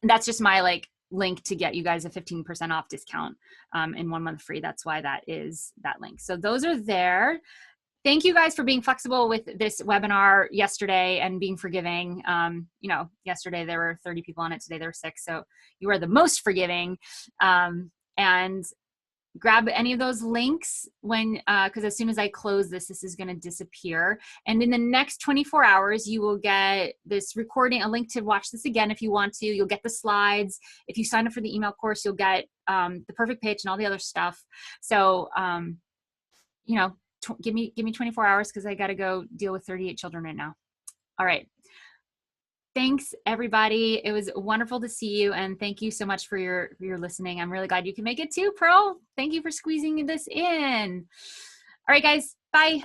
That's just my like link to get you guys a 15% off discount and 1 month free. That's why that is that link. So those are there. Thank you guys for being flexible with this webinar yesterday and being forgiving. You know, yesterday there were 30 people on it. Today there were 6. So you are the most forgiving. And grab any of those links when, because as soon as I close this is going to disappear. And in the next 24 hours, you will get this recording, a link to watch this again if you want to. You'll get the slides. If you sign up for the email course, you'll get the perfect pitch and all the other stuff. So, you know, give me 24 hours because I got to go deal with 38 children right now. All right. Thanks, everybody. It was wonderful to see you, and thank you so much for your listening. I'm really glad you can make it too, Pearl. Thank you for squeezing this in. All right, guys. Bye.